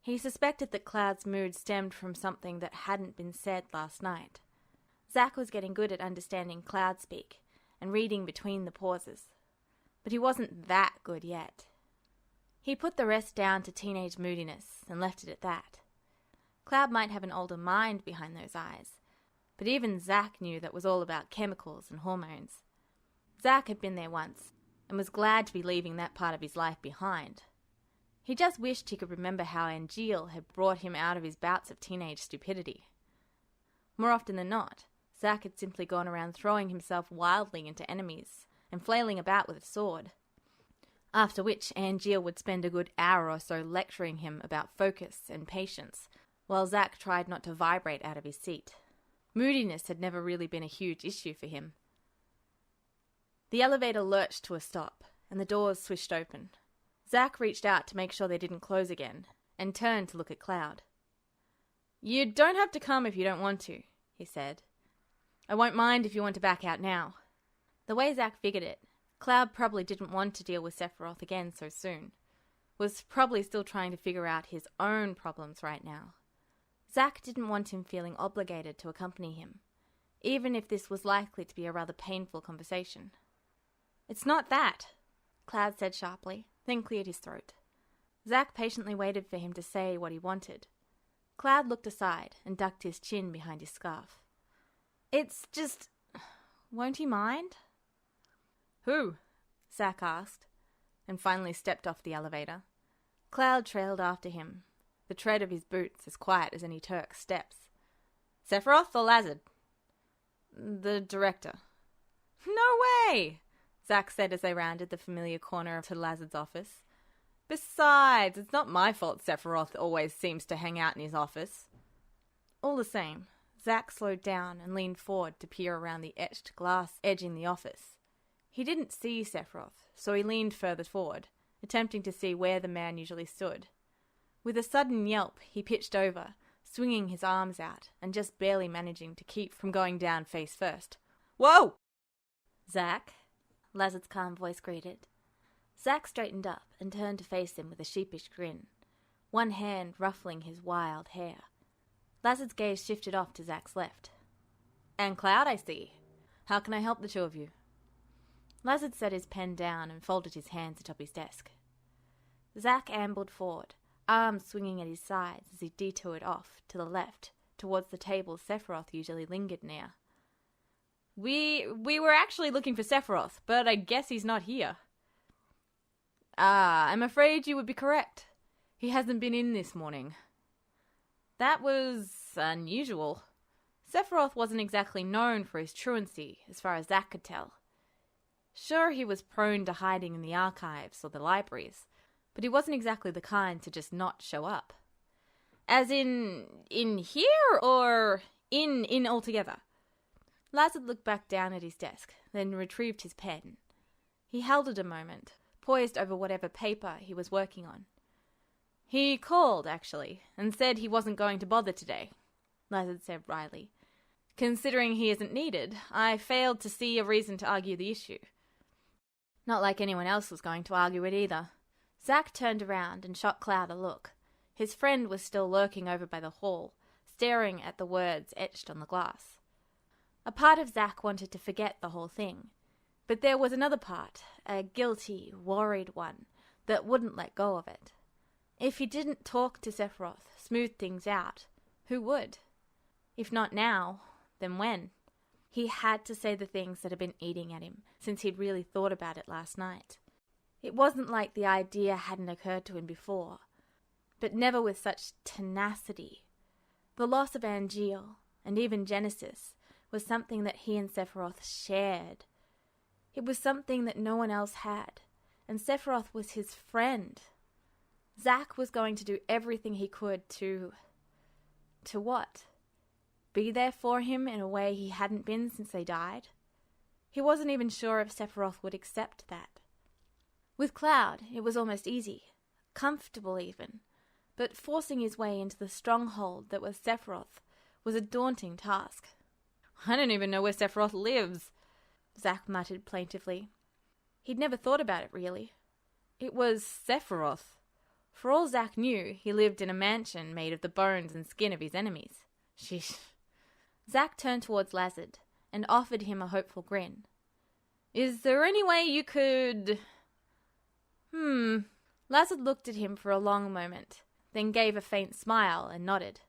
He suspected that Cloud's mood stemmed from something that hadn't been said last night. Zack was getting good at understanding Cloud speak and reading between the pauses, but he wasn't that good yet. He put the rest down to teenage moodiness and left it at that. Cloud might have an older mind behind those eyes, but even Zack knew that was all about chemicals and hormones. Zack had been there once and was glad to be leaving that part of his life behind. He just wished he could remember how Angeal had brought him out of his bouts of teenage stupidity. More often than not, Zack had simply gone around throwing himself wildly into enemies and flailing about with a sword, after which Angeal would spend a good hour or so lecturing him about focus and patience, while Zack tried not to vibrate out of his seat. Moodiness had never really been a huge issue for him. The elevator lurched to a stop, and the doors swished open. Zack reached out to make sure they didn't close again, and turned to look at Cloud. "You don't have to come if you don't want to," he said. "I won't mind if you want to back out now." The way Zack figured it, Cloud probably didn't want to deal with Sephiroth again so soon. Was probably still trying to figure out his own problems right now. Zack didn't want him feeling obligated to accompany him, even if this was likely to be a rather painful conversation. "It's not that," Cloud said sharply, then cleared his throat. Zack patiently waited for him to say what he wanted. Cloud looked aside and ducked his chin behind his scarf. "It's just... won't he mind?" "Who?" Zack asked, and finally stepped off the elevator. Cloud trailed after him, the tread of his boots as quiet as any Turk's steps. "Sephiroth or Lazard?" "The director." "No way!" Zack said as they rounded the familiar corner to Lazard's office. "Besides, it's not my fault Sephiroth always seems to hang out in his office." All the same, Zack slowed down and leaned forward to peer around the etched glass edging the office. He didn't see Sephiroth, so he leaned further forward, attempting to see where the man usually stood. With a sudden yelp, he pitched over, swinging his arms out and just barely managing to keep from going down face first. "Whoa!" "Zack?" Lazard's calm voice greeted. Zack straightened up and turned to face him with a sheepish grin, one hand ruffling his wild hair. Lazard's gaze shifted off to Zack's left. "And Cloud, I see. How can I help the two of you?" Lazard set his pen down and folded his hands atop his desk. Zack ambled forward, arms swinging at his sides as he detoured off to the left towards the table Sephiroth usually lingered near. We were actually looking for Sephiroth, but I guess he's not here." I'm afraid you would be correct. He hasn't been in this morning." That was unusual. Sephiroth wasn't exactly known for his truancy, as far as Zack could tell. Sure, he was prone to hiding in the archives or the libraries, but he wasn't exactly the kind to just not show up. As in here, or in altogether? Lazard looked back down at his desk, then retrieved his pen. He held it a moment, poised over whatever paper he was working on. "He called, actually, and said he wasn't going to bother today," Lazard said wryly. "Considering he isn't needed, I failed to see a reason to argue the issue." Not like anyone else was going to argue it either. Zack turned around and shot Cloud a look. His friend was still lurking over by the hall, staring at the words etched on the glass. A part of Zack wanted to forget the whole thing, but there was another part, a guilty, worried one, that wouldn't let go of it. If he didn't talk to Sephiroth, smooth things out, who would? If not now, then when? He had to say the things that had been eating at him since he'd really thought about it last night. It wasn't like the idea hadn't occurred to him before, but never with such tenacity. The loss of Angeal, and even Genesis, was something that he and Sephiroth shared. It was something that no one else had, and Sephiroth was his friend. Zack was going to do everything he could to what? Be there for him in a way he hadn't been since they died? He wasn't even sure if Sephiroth would accept that. With Cloud, it was almost easy, comfortable even, but forcing his way into the stronghold that was Sephiroth was a daunting task. "I don't even know where Sephiroth lives," Zack muttered plaintively. He'd never thought about it, really. It was Sephiroth. For all Zack knew, he lived in a mansion made of the bones and skin of his enemies. Sheesh. Zack turned towards Lazard and offered him a hopeful grin. "Is there any way you could..." Lazard looked at him for a long moment, then gave a faint smile and nodded.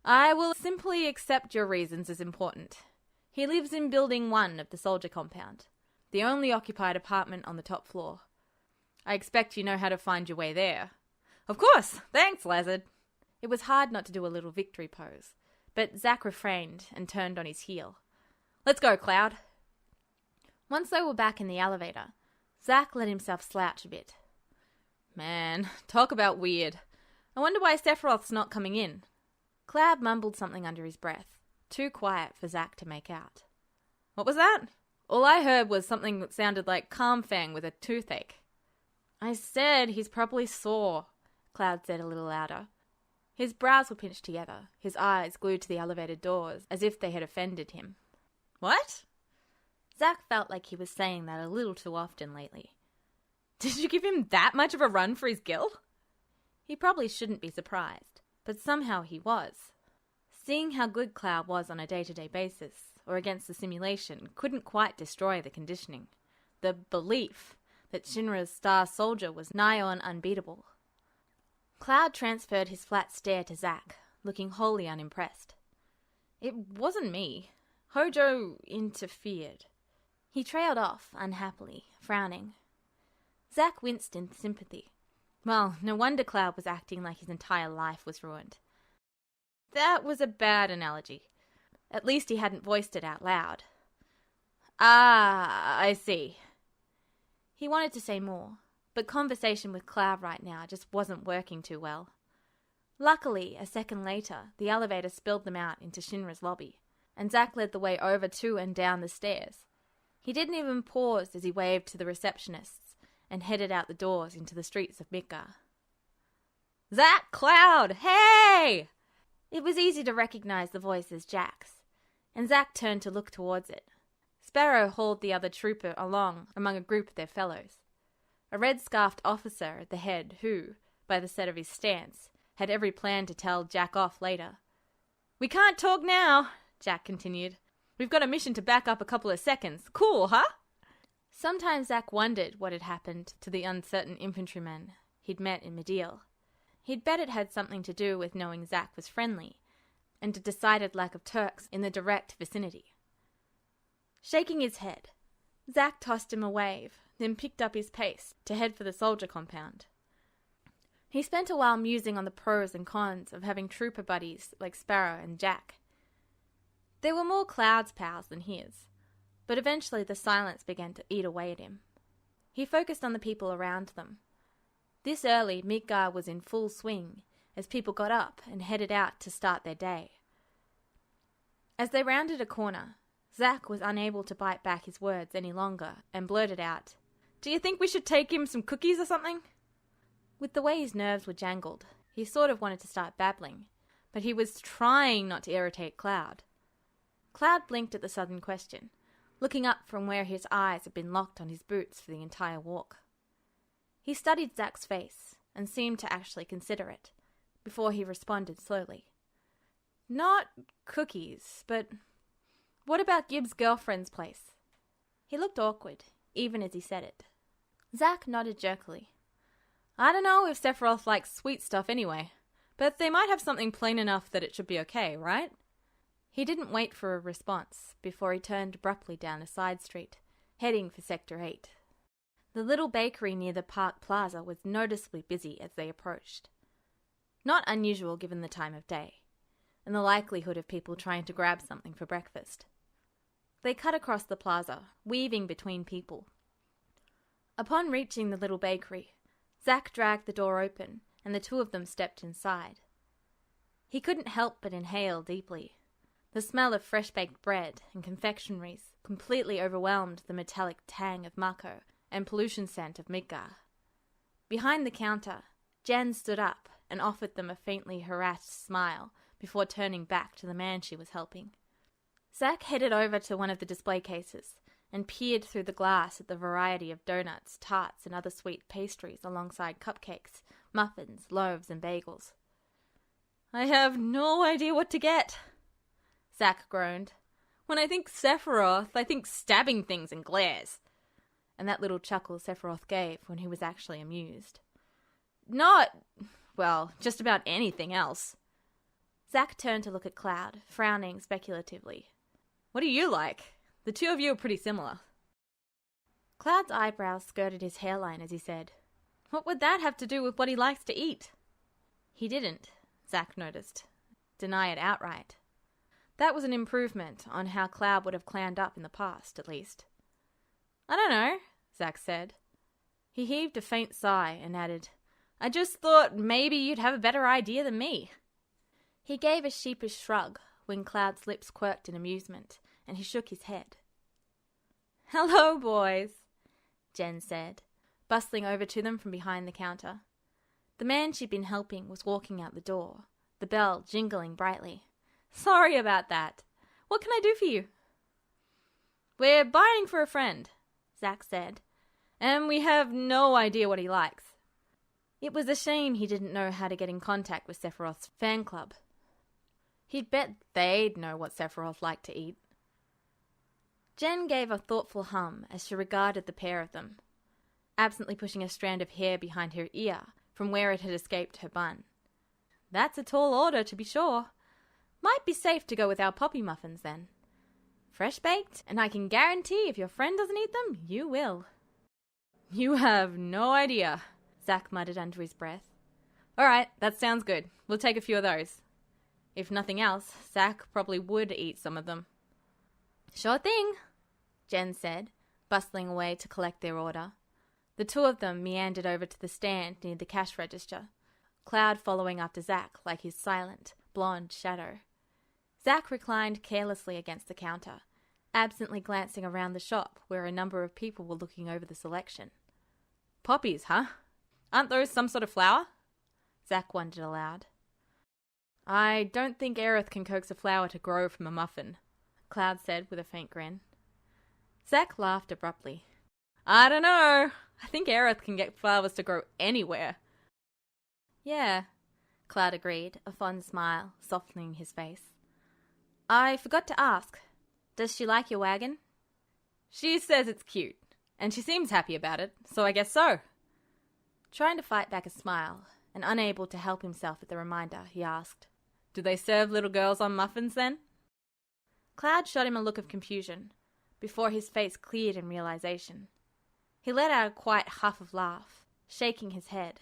"I will simply accept your reasons as important. He lives in Building 1 of the soldier compound, the only occupied apartment on the top floor. I expect you know how to find your way there." "Of course! Thanks, Lazard!" It was hard not to do a little victory pose, but Zack refrained and turned on his heel. "Let's go, Cloud." Once they were back in the elevator, Zack let himself slouch a bit. "Man, talk about weird. I wonder why Sephiroth's not coming in." Cloud mumbled something under his breath, too quiet for Zack to make out. "What was that?" "All I heard was something that sounded like Calmfang with a toothache." "I said he's probably sore," Cloud said a little louder. His brows were pinched together, his eyes glued to the elevator doors, as if they had offended him. "What?" Zack felt like he was saying that a little too often lately. "Did you give him that much of a run for his gil?" He probably shouldn't be surprised, but somehow he was. Seeing how good Cloud was on a day-to-day basis, or against the simulation, couldn't quite destroy the conditioning. The belief that Shinra's star soldier was nigh on unbeatable. Cloud transferred his flat stare to Zack, looking wholly unimpressed. "It wasn't me. Hojo interfered." He trailed off, unhappily, frowning. Zack winced in sympathy. Well, no wonder Cloud was acting like his entire life was ruined. That was a bad analogy. At least he hadn't voiced it out loud. "Ah, I see." He wanted to say more, but conversation with Cloud right now just wasn't working too well. Luckily, a second later, the elevator spilled them out into Shinra's lobby, and Zack led the way over to and down the stairs. He didn't even pause as he waved to the receptionists and headed out the doors into the streets of Midgar. "Zach, Cloud, hey!" It was easy to recognize the voice as Jack's, and Zach turned to look towards it. Sparrow hauled the other trooper along among a group of their fellows. A red-scarfed officer at the head who, by the set of his stance, had every plan to tell Jack off later. "We can't talk now," Jack continued. "We've got a mission to back up a couple of seconds. Cool, huh?" Sometimes Zach wondered what had happened to the uncertain infantryman he'd met in Medeal. He'd bet it had something to do with knowing Zach was friendly, and a decided lack of Turks in the direct vicinity. Shaking his head, Zach tossed him a wave, then picked up his pace to head for the soldier compound. He spent a while musing on the pros and cons of having trooper buddies like Sparrow and Jack. There were more Cloud's pals than his, but eventually the silence began to eat away at him. He focused on the people around them. This early, Midgar was in full swing as people got up and headed out to start their day. As they rounded a corner, Zach was unable to bite back his words any longer and blurted out, "Do you think we should take him some cookies or something?" With the way his nerves were jangled, he sort of wanted to start babbling, but he was trying not to irritate Cloud. Cloud blinked at the sudden question, looking up from where his eyes had been locked on his boots for the entire walk. He studied Zach's face and seemed to actually consider it, before he responded slowly. "Not cookies, but what about Gibbs' girlfriend's place?" He looked awkward, even as he said it. Zach nodded jerkily. "I don't know if Sephiroth likes sweet stuff anyway, but they might have something plain enough that it should be okay, right?" He didn't wait for a response before he turned abruptly down a side street, heading for Sector 8. The little bakery near the Park Plaza was noticeably busy as they approached. Not unusual given the time of day, and the likelihood of people trying to grab something for breakfast. They cut across the plaza, weaving between people. Upon reaching the little bakery, Zach dragged the door open, and the two of them stepped inside. He couldn't help but inhale deeply. The smell of fresh-baked bread and confectionaries completely overwhelmed the metallic tang of Mako and pollution scent of Midgar. Behind the counter, Jen stood up and offered them a faintly harassed smile before turning back to the man she was helping. Zach headed over to one of the display cases and peered through the glass at the variety of donuts, tarts, and other sweet pastries alongside cupcakes, muffins, loaves, and bagels. "I have no idea what to get," Zach groaned. "When I think Sephiroth, I think stabbing things and glares." And that little chuckle Sephiroth gave when he was actually amused. Just about anything else." Zach turned to look at Cloud, frowning speculatively. "What do you like? The two of you are pretty similar." Cloud's eyebrows skirted his hairline as he said, "What would that have to do with what he likes to eat?" He didn't, Zach noticed, deny it outright. That was an improvement on how Cloud would have clammed up in the past, at least. "I don't know," Zach said. He heaved a faint sigh and added, "I just thought maybe you'd have a better idea than me." He gave a sheepish shrug when Cloud's lips quirked in amusement, and he shook his head. "Hello, boys," Jen said, bustling over to them from behind the counter. The man she'd been helping was walking out the door, the bell jingling brightly. "Sorry about that. What can I do for you?" "We're buying for a friend," Zach said, "and we have no idea what he likes." It was a shame he didn't know how to get in contact with Sephiroth's fan club. He'd bet they'd know what Sephiroth liked to eat. Jen gave a thoughtful hum as she regarded the pair of them, absently pushing a strand of hair behind her ear from where it had escaped her bun. "That's a tall order, to be sure. Might be safe to go with our poppy muffins, then. Fresh baked, and I can guarantee if your friend doesn't eat them, you will." "You have no idea," Zach muttered under his breath. "All right, that sounds good. We'll take a few of those." If nothing else, Zach probably would eat some of them. "Sure thing," Jen said, bustling away to collect their order. The two of them meandered over to the stand near the cash register, Cloud following after Zach like his silent, blonde shadow. Zach reclined carelessly against the counter, absently glancing around the shop where a number of people were looking over the selection. Poppies, huh? Aren't those some sort of flower? Zack wondered aloud. I don't think Aerith can coax a flower to grow from a muffin, Cloud said with a faint grin. Zack laughed abruptly. I don't know. I think Aerith can get flowers to grow anywhere. Yeah, Cloud agreed, a fond smile softening his face. I forgot to ask. Does she like your wagon? She says it's cute, and she seems happy about it, so I guess so. Trying to fight back a smile, and unable to help himself at the reminder, he asked, Do they serve little girls on muffins then? Cloud shot him a look of confusion, before his face cleared in realization. He let out a quiet huff of laugh, shaking his head.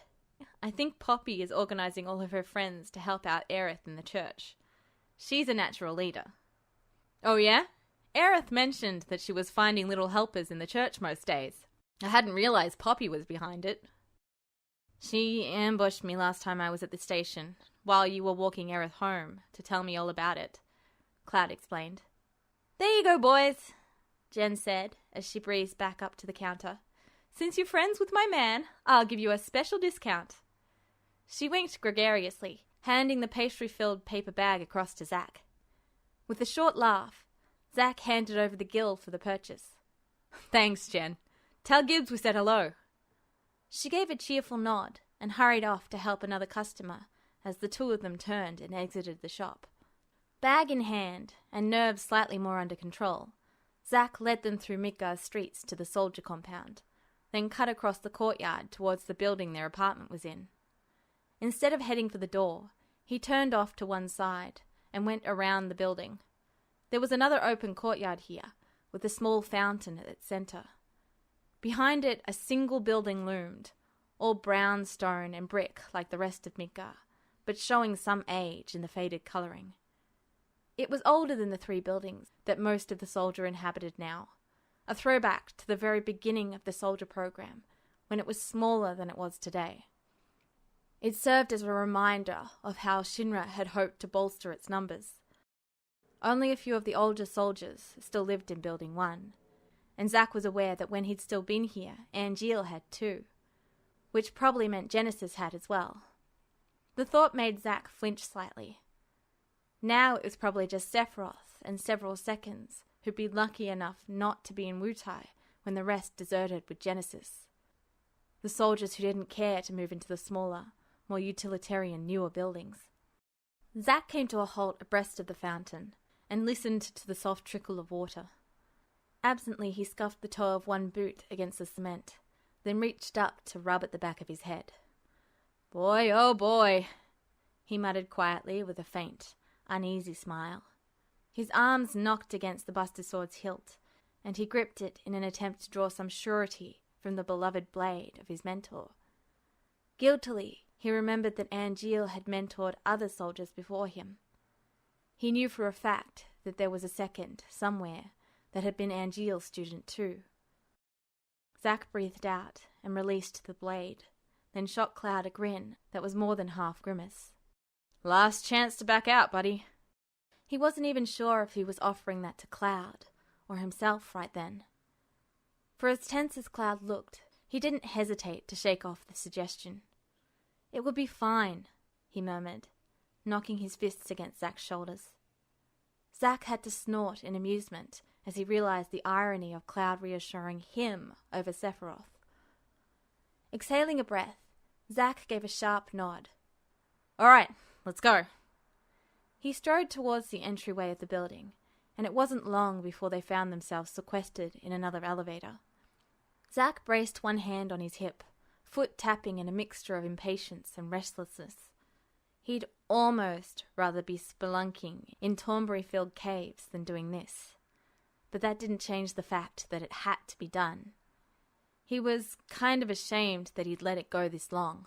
I think Poppy is organizing all of her friends to help out Aerith in the church. She's a natural leader. Oh yeah? Aerith mentioned that she was finding little helpers in the church most days. I hadn't realized Poppy was behind it. She ambushed me last time I was at the station, while you were walking Aerith home, to tell me all about it, Cloud explained. There you go, boys, Jen said, as she breezed back up to the counter. Since you're friends with my man, I'll give you a special discount. She winked gregariously, handing the pastry-filled paper bag across to Zack. With a short laugh, Zack handed over the gill for the purchase. Thanks, Jen. Tell Gibbs we said hello. She gave a cheerful nod and hurried off to help another customer as the two of them turned and exited the shop. Bag in hand, and nerves slightly more under control, Zack led them through Midgar's streets to the soldier compound, then cut across the courtyard towards the building their apartment was in. Instead of heading for the door, he turned off to one side and went around the building. There was another open courtyard here, with a small fountain at its center. Behind it, a single building loomed, all brown stone and brick like the rest of Midgar, but showing some age in the faded coloring. It was older than the three buildings that most of the soldier inhabited now, a throwback to the very beginning of the soldier program, when it was smaller than it was today. It served as a reminder of how Shinra had hoped to bolster its numbers. Only a few of the older soldiers still lived in Building 1, and Zack was aware that when he'd still been here, Angeal had too, which probably meant Genesis had as well. The thought made Zack flinch slightly. Now it was probably just Sephiroth and several seconds who'd be lucky enough not to be in Wutai when the rest deserted with Genesis. The soldiers who didn't care to move into the smaller, more utilitarian newer buildings. Zack came to a halt abreast of the fountain and listened to the soft trickle of water. Absently he scuffed the toe of one boot against the cement, then reached up to rub at the back of his head. Boy, oh boy, he muttered quietly with a faint, uneasy smile. His arms knocked against the Buster Sword's hilt, and he gripped it in an attempt to draw some surety from the beloved blade of his mentor. Guiltily, he remembered that Angeal had mentored other soldiers before him. He knew for a fact that there was a second, somewhere, that had been Angeal's student too. Zack breathed out and released the blade, then shot Cloud a grin that was more than half grimace. Last chance to back out, buddy. He wasn't even sure if he was offering that to Cloud, or himself right then. For as tense as Cloud looked, he didn't hesitate to shake off the suggestion. It would be fine, he murmured, knocking his fists against Zack's shoulders. Zack had to snort in amusement as he realized the irony of Cloud reassuring him over Sephiroth. Exhaling a breath, Zack gave a sharp nod. All right, let's go. He strode towards the entryway of the building, and it wasn't long before they found themselves sequestered in another elevator. Zack braced one hand on his hip, foot tapping in a mixture of impatience and restlessness. He'd almost rather be spelunking in Thornberry-filled caves than doing this, but that didn't change the fact that it had to be done. He was kind of ashamed that he'd let it go this long.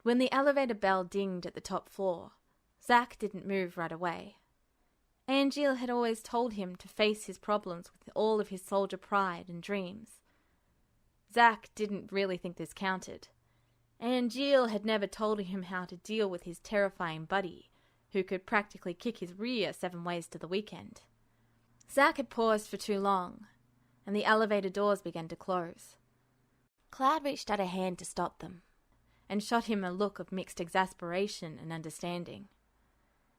When the elevator bell dinged at the top floor, Zack didn't move right away. Angeal had always told him to face his problems with all of his soldier pride and dreams. Zack didn't really think this counted. Angeal had never told him how to deal with his terrifying buddy, who could practically kick his rear 7 ways to the weekend. Zack had paused for too long, and the elevator doors began to close. Cloud reached out a hand to stop them, and shot him a look of mixed exasperation and understanding.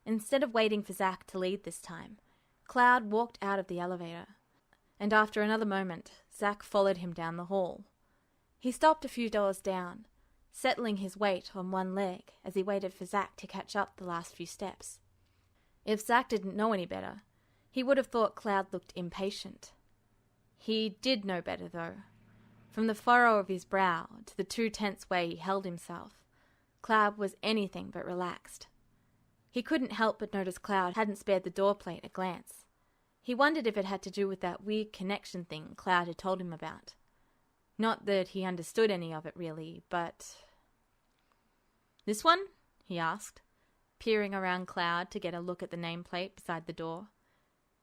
Instead of waiting for Zack to lead this time, Cloud walked out of the elevator, and after another moment, Zack followed him down the hall. He stopped a few doors down, settling his weight on one leg as he waited for Zack to catch up the last few steps. If Zack didn't know any better, he would have thought Cloud looked impatient. He did know better, though. From the furrow of his brow to the too tense way he held himself, Cloud was anything but relaxed. He couldn't help but notice Cloud hadn't spared the door plate a glance. He wondered if it had to do with that weird connection thing Cloud had told him about. Not that he understood any of it really, but... "This one?" he asked, peering around Cloud to get a look at the nameplate beside the door.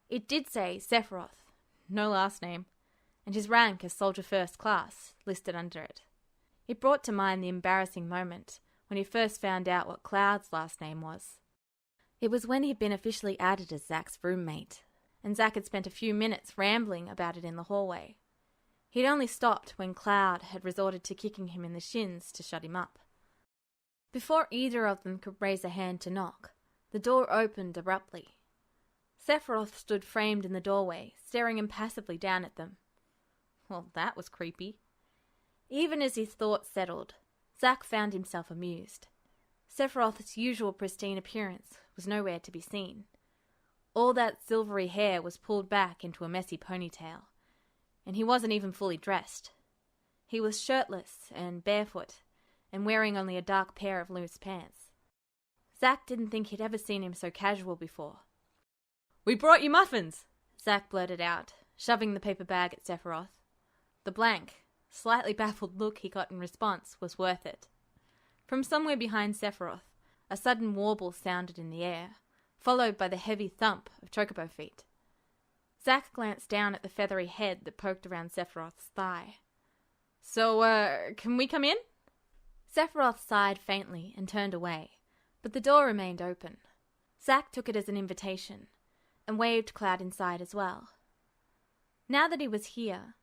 It did say Sephiroth, no last name, and his rank as Soldier First Class listed under it. It brought to mind the embarrassing moment when he first found out what Cloud's last name was. It was when he'd been officially added as Zack's roommate, and Zack had spent a few minutes rambling about it in the hallway. He'd only stopped when Cloud had resorted to kicking him in the shins to shut him up. Before either of them could raise a hand to knock, the door opened abruptly. Sephiroth stood framed in the doorway, staring impassively down at them. Well, that was creepy. Even as his thoughts settled, Zack found himself amused. Sephiroth's usual pristine appearance was nowhere to be seen. All that silvery hair was pulled back into a messy ponytail, and he wasn't even fully dressed. He was shirtless and barefoot, and wearing only a dark pair of loose pants. Zack didn't think he'd ever seen him so casual before. "We brought you muffins," Zack blurted out, shoving the paper bag at Sephiroth. The blank, slightly baffled look he got in response was worth it. From somewhere behind Sephiroth, a sudden warble sounded in the air, followed by the heavy thump of chocobo feet. Zack glanced down at the feathery head that poked around Sephiroth's thigh. "So, can we come in?" Sephiroth sighed faintly and turned away, but the door remained open. Zack took it as an invitation, and waved Cloud inside as well. Now that he was here,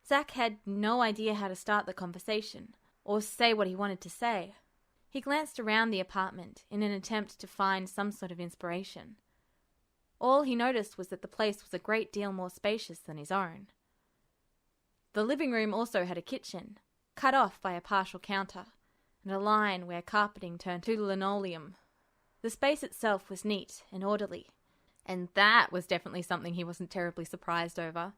Zack had no idea how to start the conversation, or say what he wanted to say. He glanced around the apartment in an attempt to find some sort of inspiration. All he noticed was that the place was a great deal more spacious than his own. The living room also had a kitchen, cut off by a partial counter, and a line where carpeting turned to linoleum. The space itself was neat and orderly, and that was definitely something he wasn't terribly surprised over.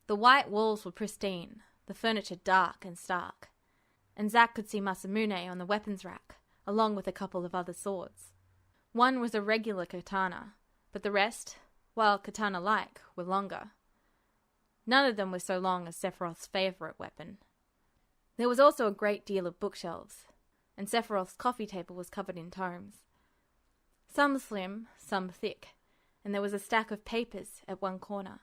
The white walls were pristine, the furniture dark and stark, and Zack could see Masamune on the weapons rack, along with a couple of other swords. One was a regular katana, but the rest, while katana-like, were longer. None of them were so long as Sephiroth's favourite weapon. There was also a great deal of bookshelves, and Sephiroth's coffee table was covered in tomes. Some slim, some thick, and there was a stack of papers at one corner,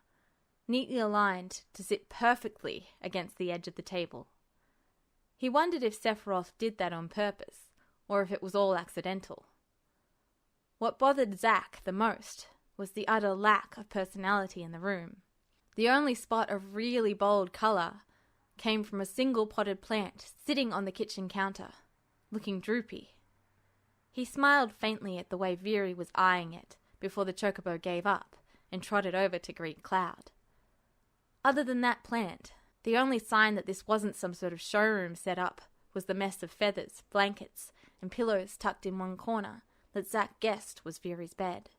neatly aligned to sit perfectly against the edge of the table. He wondered if Sephiroth did that on purpose, or if it was all accidental. What bothered Zack the most was the utter lack of personality in the room. The only spot of really bold colour came from a single potted plant sitting on the kitchen counter, looking droopy. He smiled faintly at the way Viri was eyeing it before the chocobo gave up and trotted over to greet Cloud. Other than that plant, the only sign that this wasn't some sort of showroom set up was the mess of feathers, blankets, and pillows tucked in one corner that Zack guessed was Viri's bed.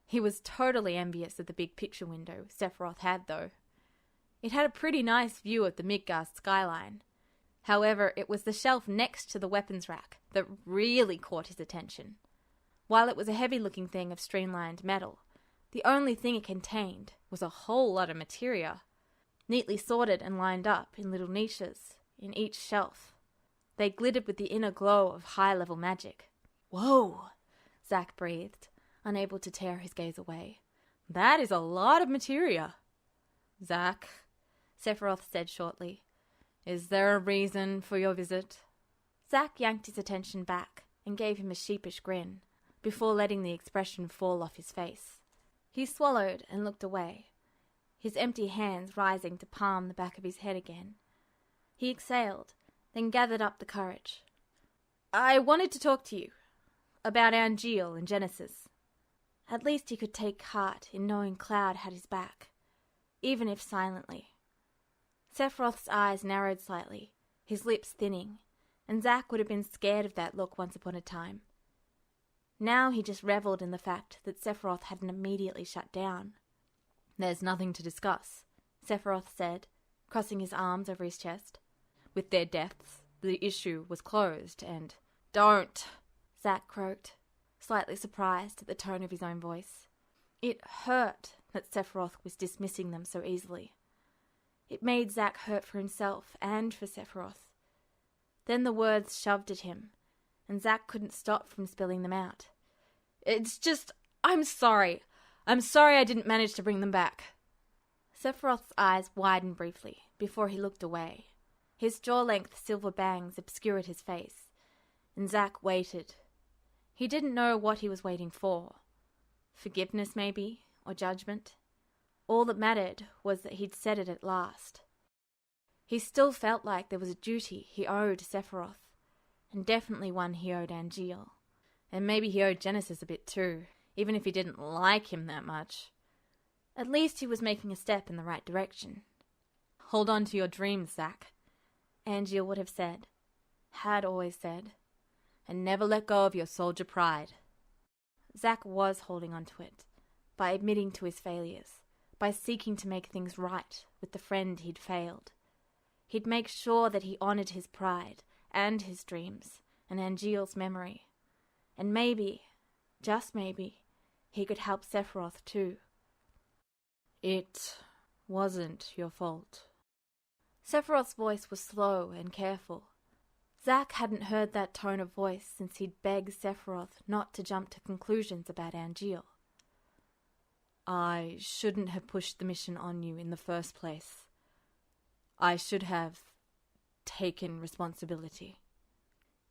He was totally envious of the big picture window Sephiroth had, though. It had a pretty nice view of the Midgard skyline. However, it was the shelf next to the weapons rack that really caught his attention. While it was a heavy-looking thing of streamlined metal, the only thing it contained was a whole lot of materia, neatly sorted and lined up in little niches in each shelf. They glittered with the inner glow of high-level magic. "Whoa!" Zack breathed, unable to tear his gaze away. "That is a lot of materia." "Zack," Sephiroth said shortly, "is there a reason for your visit?" Zack yanked his attention back and gave him a sheepish grin, before letting the expression fall off his face. He swallowed and looked away, his empty hands rising to palm the back of his head again. He exhaled, then gathered up the courage. I wanted to talk to you about Angeal and Genesis. At least he could take heart in knowing Cloud had his back, even if silently. Sephiroth's eyes narrowed slightly, his lips thinning, and Zack would have been scared of that look once upon a time. Now he just revelled in the fact that Sephiroth hadn't immediately shut down. There's nothing to discuss, Sephiroth said, crossing his arms over his chest. With their deaths, the issue was closed and... Don't, Zack croaked, slightly surprised at the tone of his own voice. It hurt that Sephiroth was dismissing them so easily. It made Zack hurt for himself and for Sephiroth. Then the words shoved at him, and Zack couldn't stop from spilling them out. It's just... I'm sorry. I'm sorry I didn't manage to bring them back. Sephiroth's eyes widened briefly before he looked away. His jaw-length silver bangs obscured his face, and Zack waited. He didn't know what he was waiting for. Forgiveness, maybe, or judgment. All that mattered was that he'd said it at last. He still felt like there was a duty he owed Sephiroth, and definitely one he owed Angeal. And maybe he owed Genesis a bit too, even if he didn't like him that much. At least he was making a step in the right direction. Hold on to your dreams, Zack, Angeal would have said, had always said. And never let go of your soldier pride. Zack was holding on to it, by admitting to his failures, by seeking to make things right with the friend he'd failed. He'd make sure that he honoured his pride, and his dreams, and Angeal's memory. And maybe, just maybe, he could help Sephiroth too. It wasn't your fault. Sephiroth's voice was slow and careful. Zack hadn't heard that tone of voice since he'd begged Sephiroth not to jump to conclusions about Angeal. I shouldn't have pushed the mission on you in the first place. I should have taken responsibility.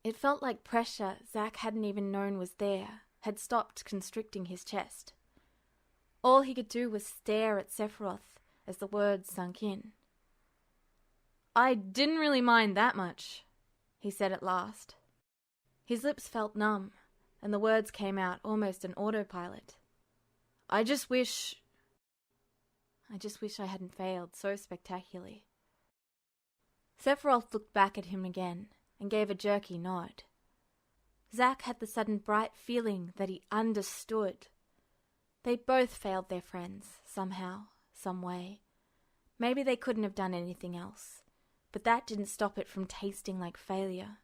It felt like pressure Zack hadn't even known was there had stopped constricting his chest. All he could do was stare at Sephiroth as the words sunk in. I didn't really mind that much, he said at last. His lips felt numb, and the words came out almost an autopilot. I just wish I hadn't failed so spectacularly. Sephiroth looked back at him again and gave a jerky nod. Zack had the sudden bright feeling that he understood. They both failed their friends, somehow, some way. Maybe they couldn't have done anything else, but that didn't stop it from tasting like failure.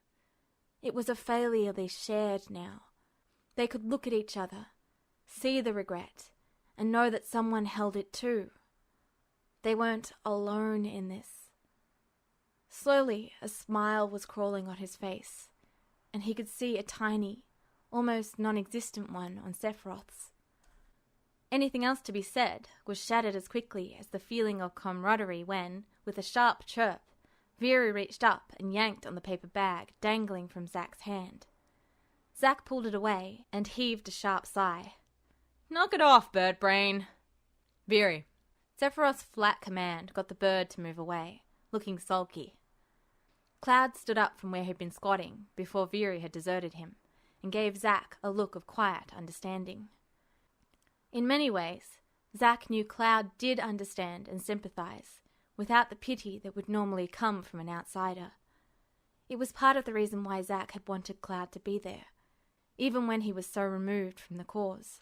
It was a failure they shared now. They could look at each other, see the regret, and know that someone held it too. They weren't alone in this. Slowly, a smile was crawling on his face, and he could see a tiny, almost non-existent one on Sephiroth's. Anything else to be said was shattered as quickly as the feeling of camaraderie when, with a sharp chirp, Veery reached up and yanked on the paper bag dangling from Zack's hand. Zack pulled it away and heaved a sharp sigh. Knock it off, bird brain. Veery. Sephiroth's flat command got the bird to move away, looking sulky. Cloud stood up from where he'd been squatting before Veery had deserted him, and gave Zack a look of quiet understanding. In many ways, Zack knew Cloud did understand and sympathize, without the pity that would normally come from an outsider. It was part of the reason why Zack had wanted Cloud to be there, even when he was so removed from the cause.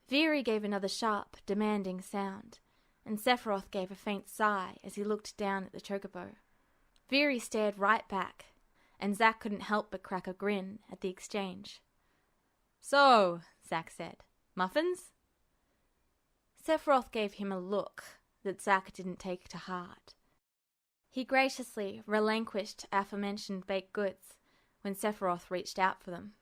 Veery gave another sharp, demanding sound, and Sephiroth gave a faint sigh as he looked down at the chocobo. Veery stared right back, and Zack couldn't help but crack a grin at the exchange. So, Zack said, muffins? Sephiroth gave him a look that Zack didn't take to heart. He graciously relinquished aforementioned baked goods when Sephiroth reached out for them.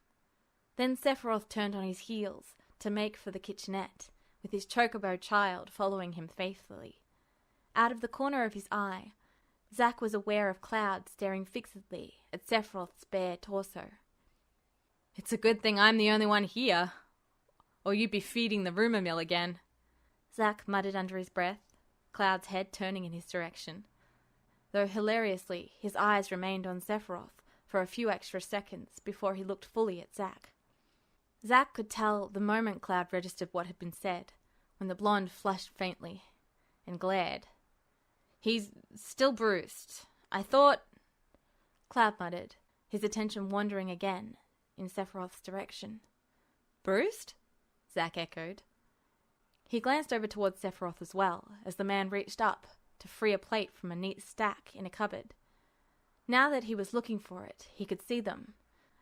Then Sephiroth turned on his heels to make for the kitchenette, with his chocobo child following him faithfully. Out of the corner of his eye, Zack was aware of Cloud staring fixedly at Sephiroth's bare torso. It's a good thing I'm the only one here. or you'd be feeding the rumour mill again. Zack muttered under his breath, Cloud's head turning in his direction. Though hilariously, his eyes remained on Sephiroth for a few extra seconds before he looked fully at Zack. Zack could tell the moment Cloud registered what had been said, when the blonde flushed faintly and glared. He's still bruised. I thought... Cloud muttered, his attention wandering again in Sephiroth's direction. Bruised? Zack echoed. He glanced over towards Sephiroth as well, as the man reached up to free a plate from a neat stack in a cupboard. Now that he was looking for it, he could see them,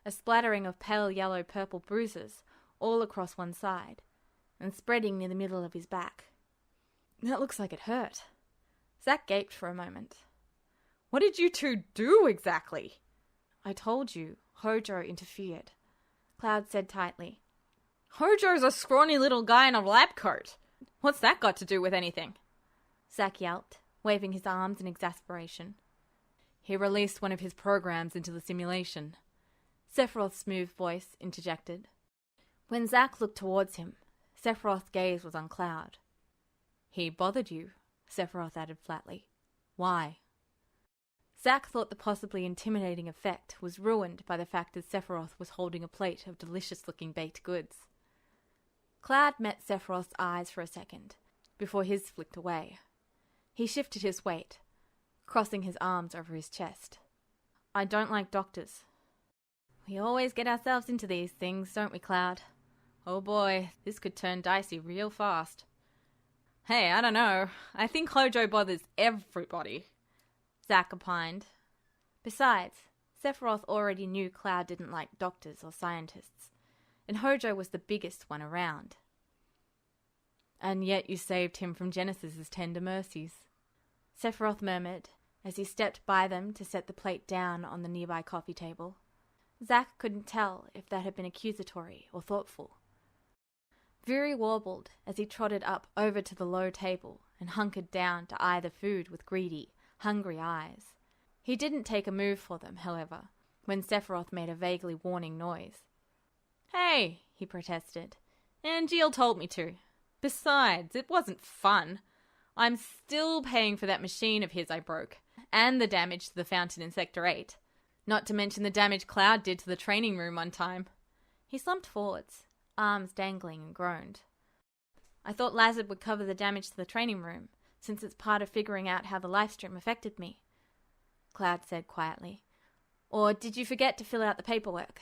a splattering of pale yellow-purple bruises all across one side, and spreading near the middle of his back. That looks like it hurt. Zack gaped for a moment. What did you two do exactly? I told you, Hojo interfered, Cloud said tightly. Hojo's a scrawny little guy in a lab coat. What's that got to do with anything? Zack yelped, waving his arms in exasperation. He released one of his programs into the simulation, Sephiroth's smooth voice interjected. When Zack looked towards him, Sephiroth's gaze was on Cloud. He bothered you, Sephiroth added flatly. Why? Zack thought the possibly intimidating effect was ruined by the fact that Sephiroth was holding a plate of delicious-looking baked goods. Cloud met Sephiroth's eyes for a second, before his flicked away. He shifted his weight, crossing his arms over his chest. I don't like doctors. We always get ourselves into these things, don't we, Cloud? Oh boy, this could turn dicey real fast. Hey, I don't know. I think Hojo bothers everybody, Zack opined. Besides, Sephiroth already knew Cloud didn't like doctors or scientists, and Hojo was the biggest one around. And yet you saved him from Genesis's tender mercies, Sephiroth murmured as he stepped by them to set the plate down on the nearby coffee table. Zack couldn't tell if that had been accusatory or thoughtful. Viri warbled as he trotted up over to the low table and hunkered down to eye the food with greedy, hungry eyes. He didn't take a move for them, however, when Sephiroth made a vaguely warning noise. Hey, he protested. Angeal told me to. Besides, it wasn't fun. I'm still paying for that machine of his I broke, and the damage to the fountain in Sector 8. Not to mention the damage Cloud did to the training room one time. He slumped forwards, arms dangling, and groaned. I thought Lazard would cover the damage to the training room, since it's part of figuring out how the livestream affected me, Cloud said quietly. Or did you forget to fill out the paperwork?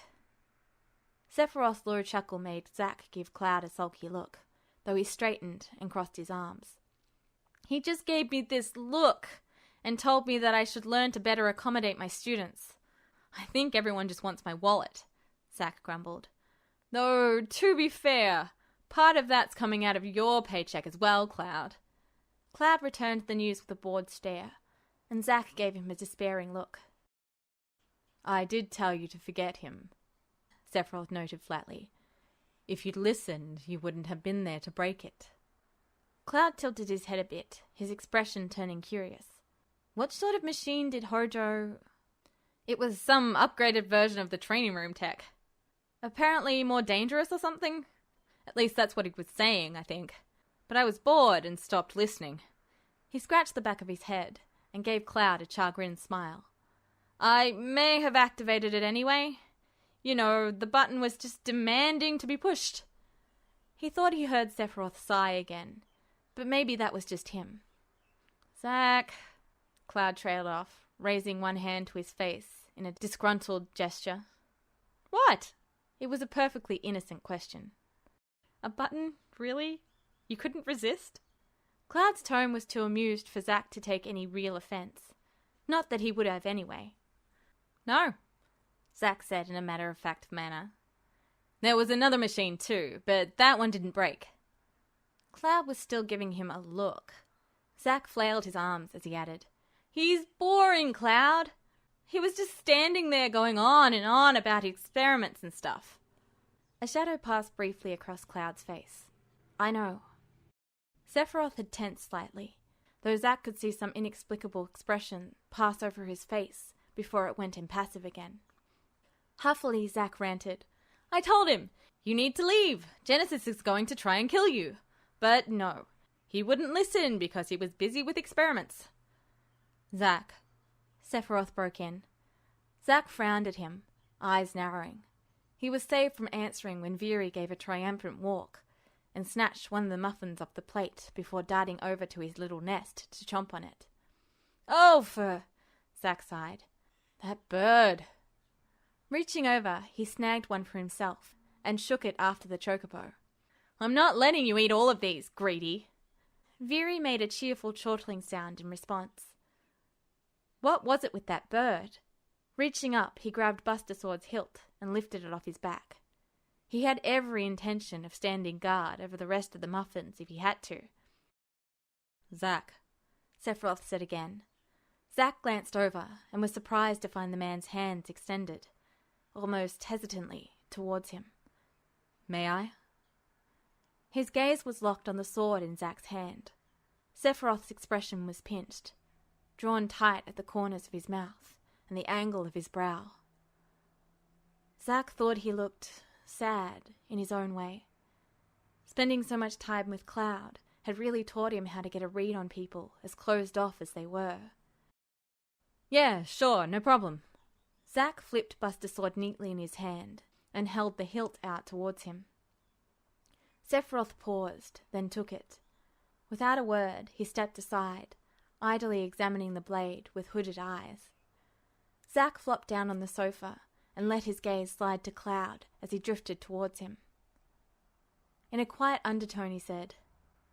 Sephiroth's low chuckle made Zack give Cloud a sulky look, though he straightened and crossed his arms. He just gave me this look and told me that I should learn to better accommodate my students. I think everyone just wants my wallet, Zack grumbled. Though, to be fair, part of that's coming out of your paycheck as well, Cloud. Cloud returned the news with a bored stare, and Zack gave him a despairing look. I did tell you to forget him, Sephiroth noted flatly. If you'd listened, you wouldn't have been there to break it. Cloud tilted his head a bit, his expression turning curious. What sort of machine did Hojo... It was some upgraded version of the training room tech. Apparently more dangerous or something? At least that's what he was saying, I think. But I was bored and stopped listening. He scratched the back of his head and gave Cloud a chagrined smile. I may have activated it anyway. You know, the button was just demanding to be pushed. He thought he heard Sephiroth sigh again, but maybe that was just him. Zack, Cloud trailed off, raising one hand to his face in a disgruntled gesture. What? It was a perfectly innocent question. A button? Really? You couldn't resist? Cloud's tone was too amused for Zack to take any real offense. Not that he would have anyway. No, Zack said in a matter-of-fact manner. There was another machine too, but that one didn't break. Cloud was still giving him a look. Zack flailed his arms as he added, He's boring, Cloud. He was just standing there going on and on about experiments and stuff. A shadow passed briefly across Cloud's face. I know. Sephiroth had tensed slightly, though Zack could see some inexplicable expression pass over his face before it went impassive again. Huffily, Zack ranted, I told him! You need to leave. Genesis is going to try and kill you. But no, he wouldn't listen because he was busy with experiments. Zack, Sephiroth broke in. Zack frowned at him, eyes narrowing. He was saved from answering when Veery gave a triumphant walk and snatched one of the muffins off the plate before darting over to his little nest to chomp on it. Oh, Zack sighed. That bird. Reaching over, he snagged one for himself and shook it after the chocobo. I'm not letting you eat all of these, greedy. Veery made a cheerful chortling sound in response. What was it with that bird? Reaching up, he grabbed Buster Sword's hilt and lifted it off his back. He had every intention of standing guard over the rest of the muffins if he had to. Zack, Sephiroth said again. Zack glanced over and was surprised to find the man's hands extended, almost hesitantly, towards him. May I? His gaze was locked on the sword in Zack's hand. Sephiroth's expression was pinched, drawn tight at the corners of his mouth and the angle of his brow. Zack thought he looked sad in his own way. Spending so much time with Cloud had really taught him how to get a read on people as closed off as they were. Yeah, sure, no problem. Zack flipped Buster's sword neatly in his hand and held the hilt out towards him. Sephiroth paused, then took it. Without a word, he stepped aside, idly examining the blade with hooded eyes. Zack flopped down on the sofa and let his gaze slide to Cloud as he drifted towards him. In a quiet undertone he said,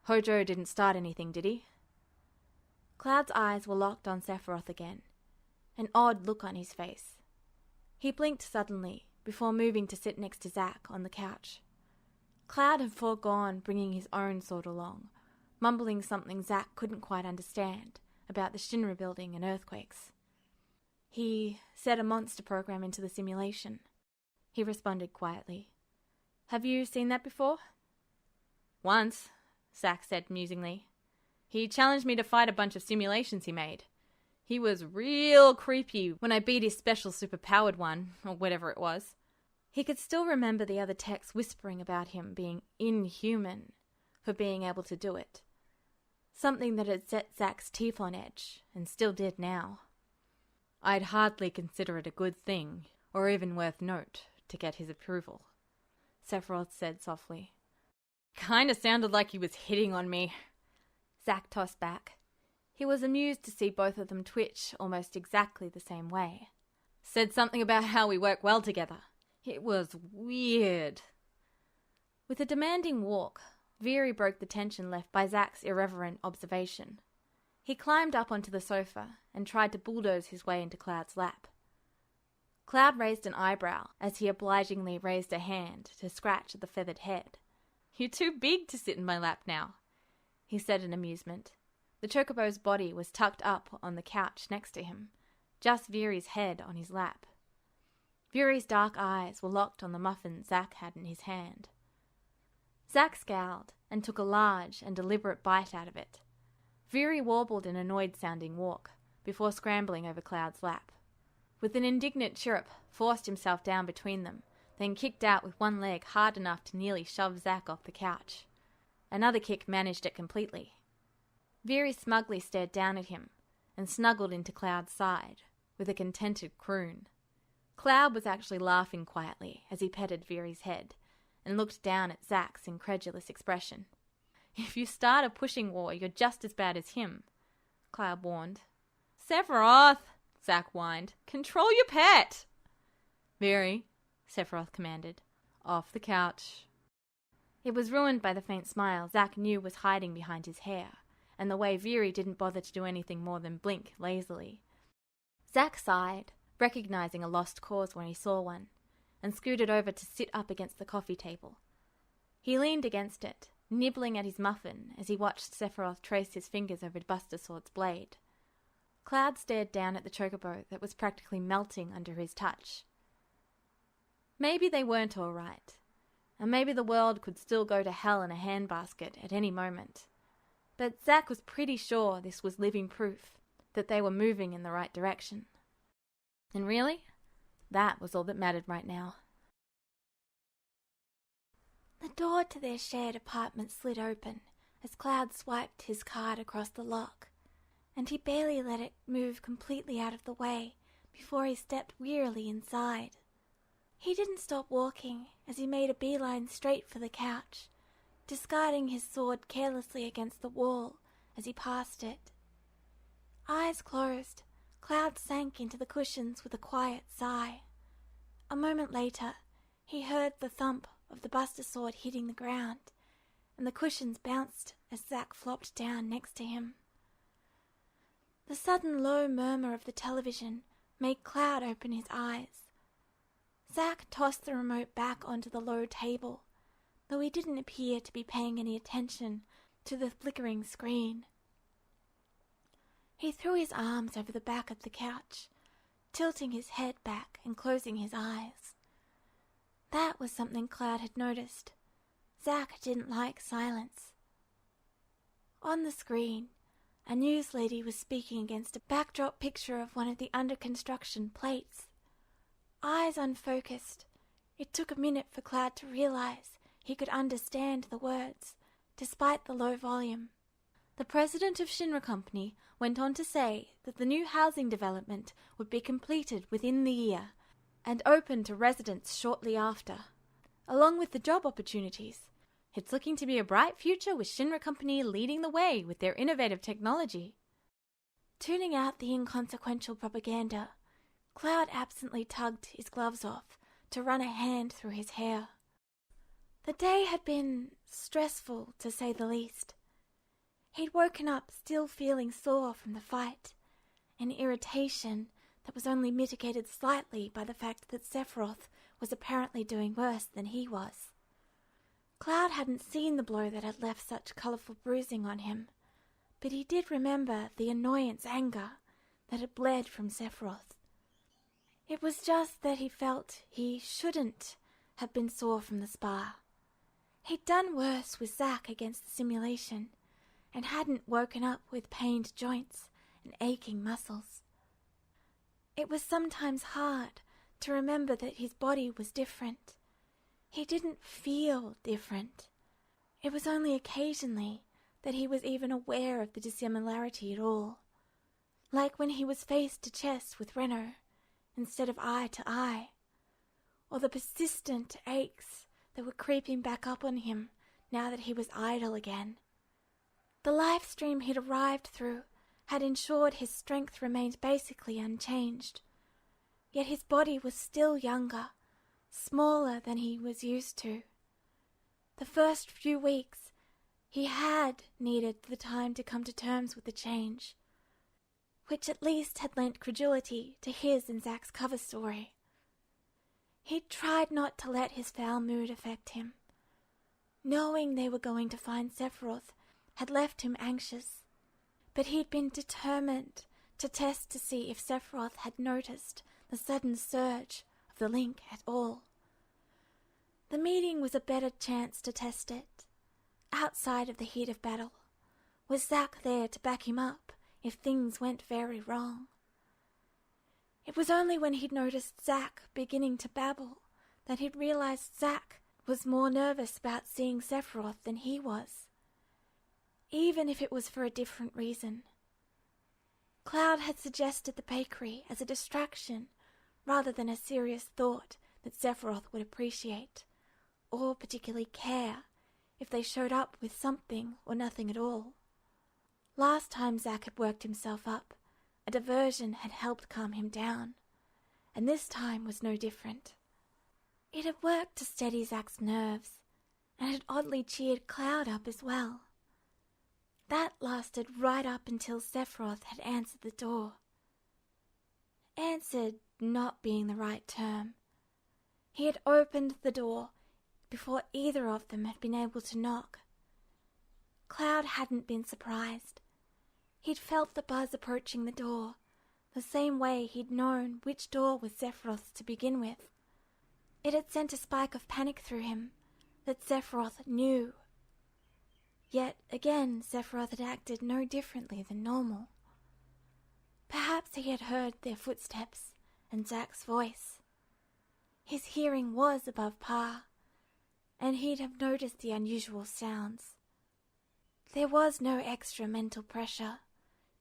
Hojo didn't start anything, did he? Cloud's eyes were locked on Sephiroth again, an odd look on his face. He blinked suddenly before moving to sit next to Zack on the couch. Cloud had foregone bringing his own sword along, mumbling something Zack couldn't quite understand about the Shinra building and earthquakes. He set a monster program into the simulation, he responded quietly. Have you seen that before? Once, Zack said musingly. He challenged me to fight a bunch of simulations he made. He was real creepy when I beat his special superpowered one, or whatever it was. He could still remember the other techs whispering about him being inhuman for being able to do it. Something that had set Zack's teeth on edge, and still did now. I'd hardly consider it a good thing, or even worth note, to get his approval, Sephiroth said softly. Kinda sounded like he was hitting on me. Zack tossed back. He was amused to see both of them twitch almost exactly the same way. Said something about how we work well together. It was weird. With a demanding walk, Veery broke the tension left by Zack's irreverent observation. He climbed up onto the sofa and tried to bulldoze his way into Cloud's lap. Cloud raised an eyebrow as he obligingly raised a hand to scratch at the feathered head. You're too big to sit in my lap now, he said in amusement. The chocobo's body was tucked up on the couch next to him, just Veery's head on his lap. Veery's dark eyes were locked on the muffin Zack had in his hand. Zack scowled and took a large and deliberate bite out of it. Veery warbled an annoyed-sounding walk before scrambling over Cloud's lap. With an indignant chirrup, forced himself down between them, then kicked out with one leg hard enough to nearly shove Zack off the couch. Another kick managed it completely. Veery smugly stared down at him and snuggled into Cloud's side with a contented croon. Cloud was actually laughing quietly as he petted Veery's head and looked down at Zack's incredulous expression. If you start a pushing war, you're just as bad as him, Cloud warned. Sephiroth, Zack whined. Control your pet! Veery, Sephiroth commanded. Off the couch. It was ruined by the faint smile Zack knew was hiding behind his hair, and the way Veery didn't bother to do anything more than blink lazily. Zack sighed, recognizing a lost cause when he saw one, and scooted over to sit up against the coffee table. He leaned against it, nibbling at his muffin as he watched Sephiroth trace his fingers over Buster Sword's blade. Cloud stared down at the chocobo that was practically melting under his touch. Maybe they weren't all right, and maybe the world could still go to hell in a handbasket at any moment. But Zack was pretty sure this was living proof that they were moving in the right direction. And really, that was all that mattered right now. The door to their shared apartment slid open as Cloud swiped his card across the lock, and he barely let it move completely out of the way before he stepped wearily inside. He didn't stop walking as he made a beeline straight for the couch, discarding his sword carelessly against the wall as he passed it. Eyes closed, Cloud sank into the cushions with a quiet sigh. A moment later, he heard the thump of the Buster Sword hitting the ground, and the cushions bounced as Zack flopped down next to him. The sudden low murmur of the television made Cloud open his eyes. Zack tossed the remote back onto the low table, though he didn't appear to be paying any attention to the flickering screen. He threw his arms over the back of the couch, tilting his head back and closing his eyes. That was something Cloud had noticed. Zack didn't like silence. On the screen, a news lady was speaking against a backdrop picture of one of the under-construction plates. Eyes unfocused, it took a minute for Cloud to realize he could understand the words, despite the low volume. The president of Shinra Company went on to say that the new housing development would be completed within the year and open to residents shortly after. Along with the job opportunities, it's looking to be a bright future with Shinra Company leading the way with their innovative technology. Tuning out the inconsequential propaganda, Cloud absently tugged his gloves off to run a hand through his hair. The day had been stressful, to say the least. He'd woken up still feeling sore from the fight, an irritation that was only mitigated slightly by the fact that Sephiroth was apparently doing worse than he was. Cloud hadn't seen the blow that had left such colourful bruising on him, but he did remember the anger that had bled from Sephiroth. It was just that he felt he shouldn't have been sore from the spar. He'd done worse with Zack against the simulation, and hadn't woken up with pained joints and aching muscles. It was sometimes hard to remember that his body was different. He didn't feel different. It was only occasionally that he was even aware of the dissimilarity at all. Like when he was face to chest with Renault, instead of eye to eye, or the persistent aches that were creeping back up on him now that he was idle again. The life stream he'd arrived through had ensured his strength remained basically unchanged, yet his body was still younger, smaller than he was used to. The first few weeks, he had needed the time to come to terms with the change, which at least had lent credulity to his and Zack's cover story. He'd tried not to let his foul mood affect him. Knowing they were going to find Sephiroth had left him anxious, but he'd been determined to test to see if Sephiroth had noticed the sudden surge of the link at all. The meeting was a better chance to test it. Outside of the heat of battle, was Zack there to back him up if things went very wrong? It was only when he'd noticed Zack beginning to babble that he'd realized Zack was more nervous about seeing Sephiroth than he was, even if it was for a different reason. Cloud had suggested the bakery as a distraction rather than a serious thought that Sephiroth would appreciate, or particularly care, if they showed up with something or nothing at all. Last time Zack had worked himself up, a diversion had helped calm him down, and this time was no different. It had worked to steady Zack's nerves, and had oddly cheered Cloud up as well. That lasted right up until Sephiroth had answered the door. Answered not being the right term. He had opened the door before either of them had been able to knock. Cloud hadn't been surprised. He'd felt the buzz approaching the door, the same way he'd known which door was Sephiroth's to begin with. It had sent a spike of panic through him that Sephiroth knew. Yet again, Sephiroth had acted no differently than normal. Perhaps he had heard their footsteps and Zack's voice. His hearing was above par, and he'd have noticed the unusual sounds. There was no extra mental pressure,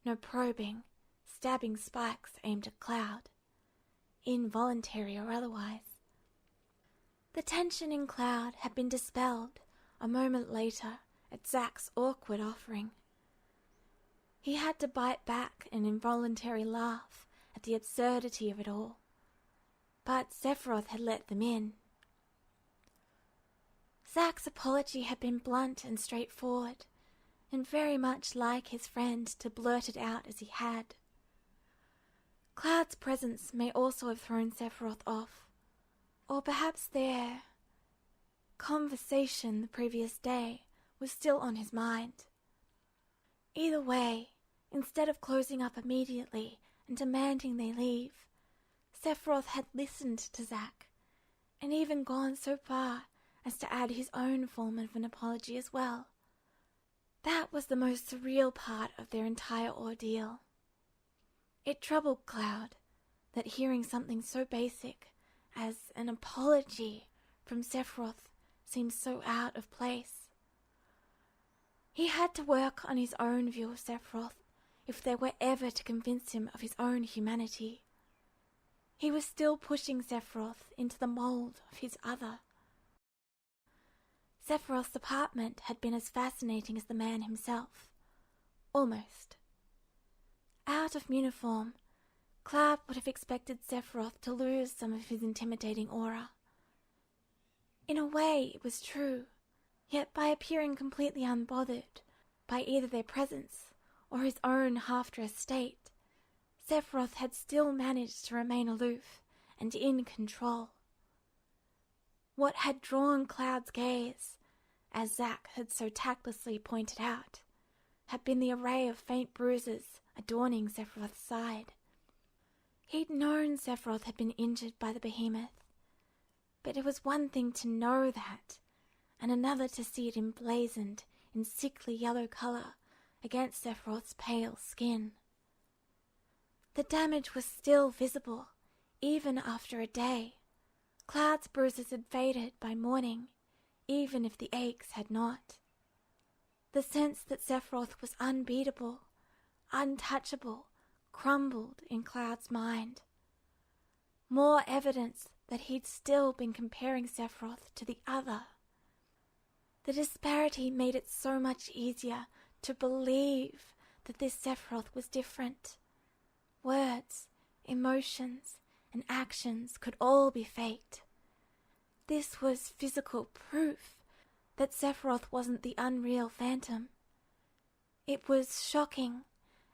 no probing, stabbing spikes aimed at Cloud, involuntary or otherwise. The tension in Cloud had been dispelled a moment later at Zack's awkward offering. He had to bite back an involuntary laugh at the absurdity of it all, but Sephiroth had let them in. Zack's apology had been blunt and straightforward, and very much like his friend to blurt it out as he had. Cloud's presence may also have thrown Sephiroth off, or perhaps their conversation the previous day was still on his mind. Either way, instead of closing up immediately and demanding they leave, Sephiroth had listened to Zack, and even gone so far as to add his own form of an apology as well. That was the most surreal part of their entire ordeal. It troubled Cloud that hearing something so basic as an apology from Sephiroth seemed so out of place. He had to work on his own view of Sephiroth if they were ever to convince him of his own humanity. He was still pushing Sephiroth into the mold of his other. Sephiroth's apartment had been as fascinating as the man himself. Almost. Out of uniform, Cloud would have expected Sephiroth to lose some of his intimidating aura. In a way, it was true, yet by appearing completely unbothered by either their presence or his own half-dressed state, Sephiroth had still managed to remain aloof and in control. What had drawn Cloud's gaze, as Zack had so tactlessly pointed out, had been the array of faint bruises adorning Sephiroth's side. He'd known Sephiroth had been injured by the behemoth, but it was one thing to know that, and another to see it emblazoned in sickly yellow color against Sephiroth's pale skin. The damage was still visible, even after a day. Cloud's bruises had faded by morning, even if the aches had not. The sense that Sephiroth was unbeatable, untouchable, crumbled in Cloud's mind. More evidence that he'd still been comparing Sephiroth to the other. The disparity made it so much easier to believe that this Sephiroth was different. Words, emotions, and actions could all be faked. This was physical proof that Sephiroth wasn't the unreal phantom. It was shocking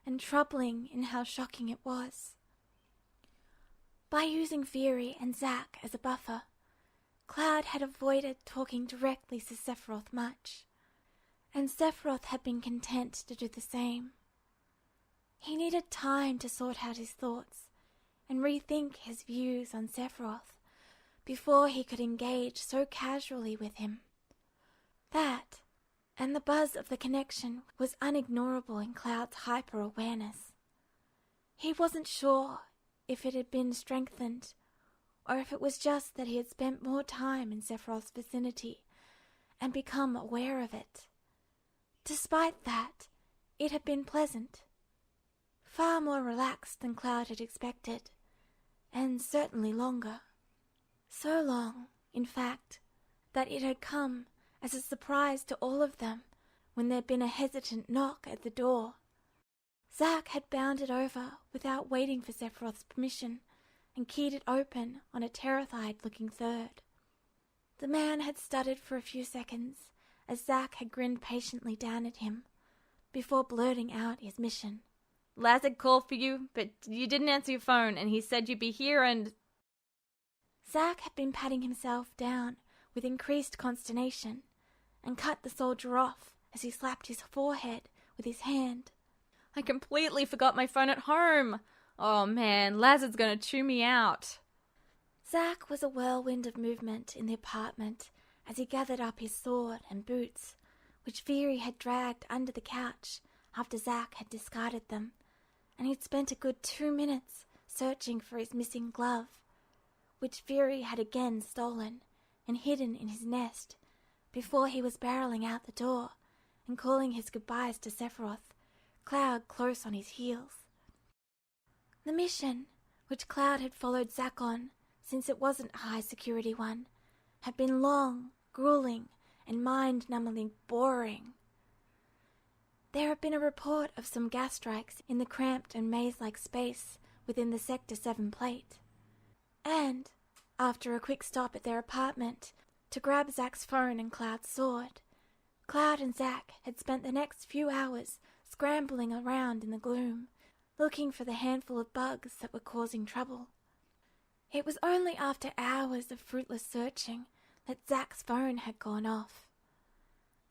and troubling in how shocking it was. By using Fury and Zack as a buffer, Cloud had avoided talking directly to Sephiroth much, and Sephiroth had been content to do the same. He needed time to sort out his thoughts and rethink his views on Sephiroth before he could engage so casually with him. That, and the buzz of the connection, was unignorable in Cloud's hyper-awareness. He wasn't sure if it had been strengthened, or if it was just that he had spent more time in Sephiroth's vicinity and become aware of it. Despite that, it had been pleasant. Far more relaxed than Cloud had expected, and certainly longer. So long, in fact, that it had come as a surprise to all of them when there'd been a hesitant knock at the door. Zack had bounded over without waiting for Sephiroth's permission and keyed it open on a terrified-looking third. The man had stuttered for a few seconds as Zack had grinned patiently down at him before blurting out his mission. Laz had called for you, but you didn't answer your phone, and he said you'd be here and... Zack had been patting himself down with increased consternation and cut the soldier off as he slapped his forehead with his hand. I completely forgot my phone at home. Oh man, Laz is gonna chew me out. Zack was a whirlwind of movement in the apartment as he gathered up his sword and boots, which Fury had dragged under the couch after Zack had discarded them, and he'd spent a good 2 minutes searching for his missing glove, which Fury had again stolen and hidden in his nest Before he was barreling out the door and calling his goodbyes to Sephiroth, Cloud close on his heels. The mission, which Cloud had followed Zack on, since it wasn't a high-security one, had been long, grueling, and mind-numbingly boring. There had been a report of some gas strikes in the cramped and maze-like space within the Sector 7 plate. And, after a quick stop at their apartment to grab Zack's phone and Cloud's sword, Cloud and Zack had spent the next few hours scrambling around in the gloom, looking for the handful of bugs that were causing trouble. It was only after hours of fruitless searching that Zack's phone had gone off.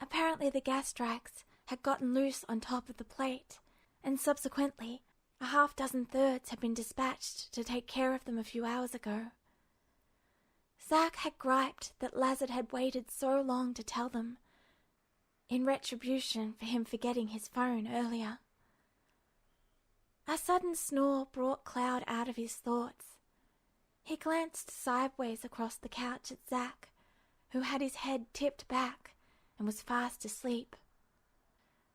Apparently the gas strikes had gotten loose on top of the plate, and subsequently a half-dozen thirds had been dispatched to take care of them a few hours ago. Zack had griped that Lazard had waited so long to tell them, in retribution for him forgetting his phone earlier. A sudden snore brought Cloud out of his thoughts. He glanced sideways across the couch at Zack, who had his head tipped back and was fast asleep.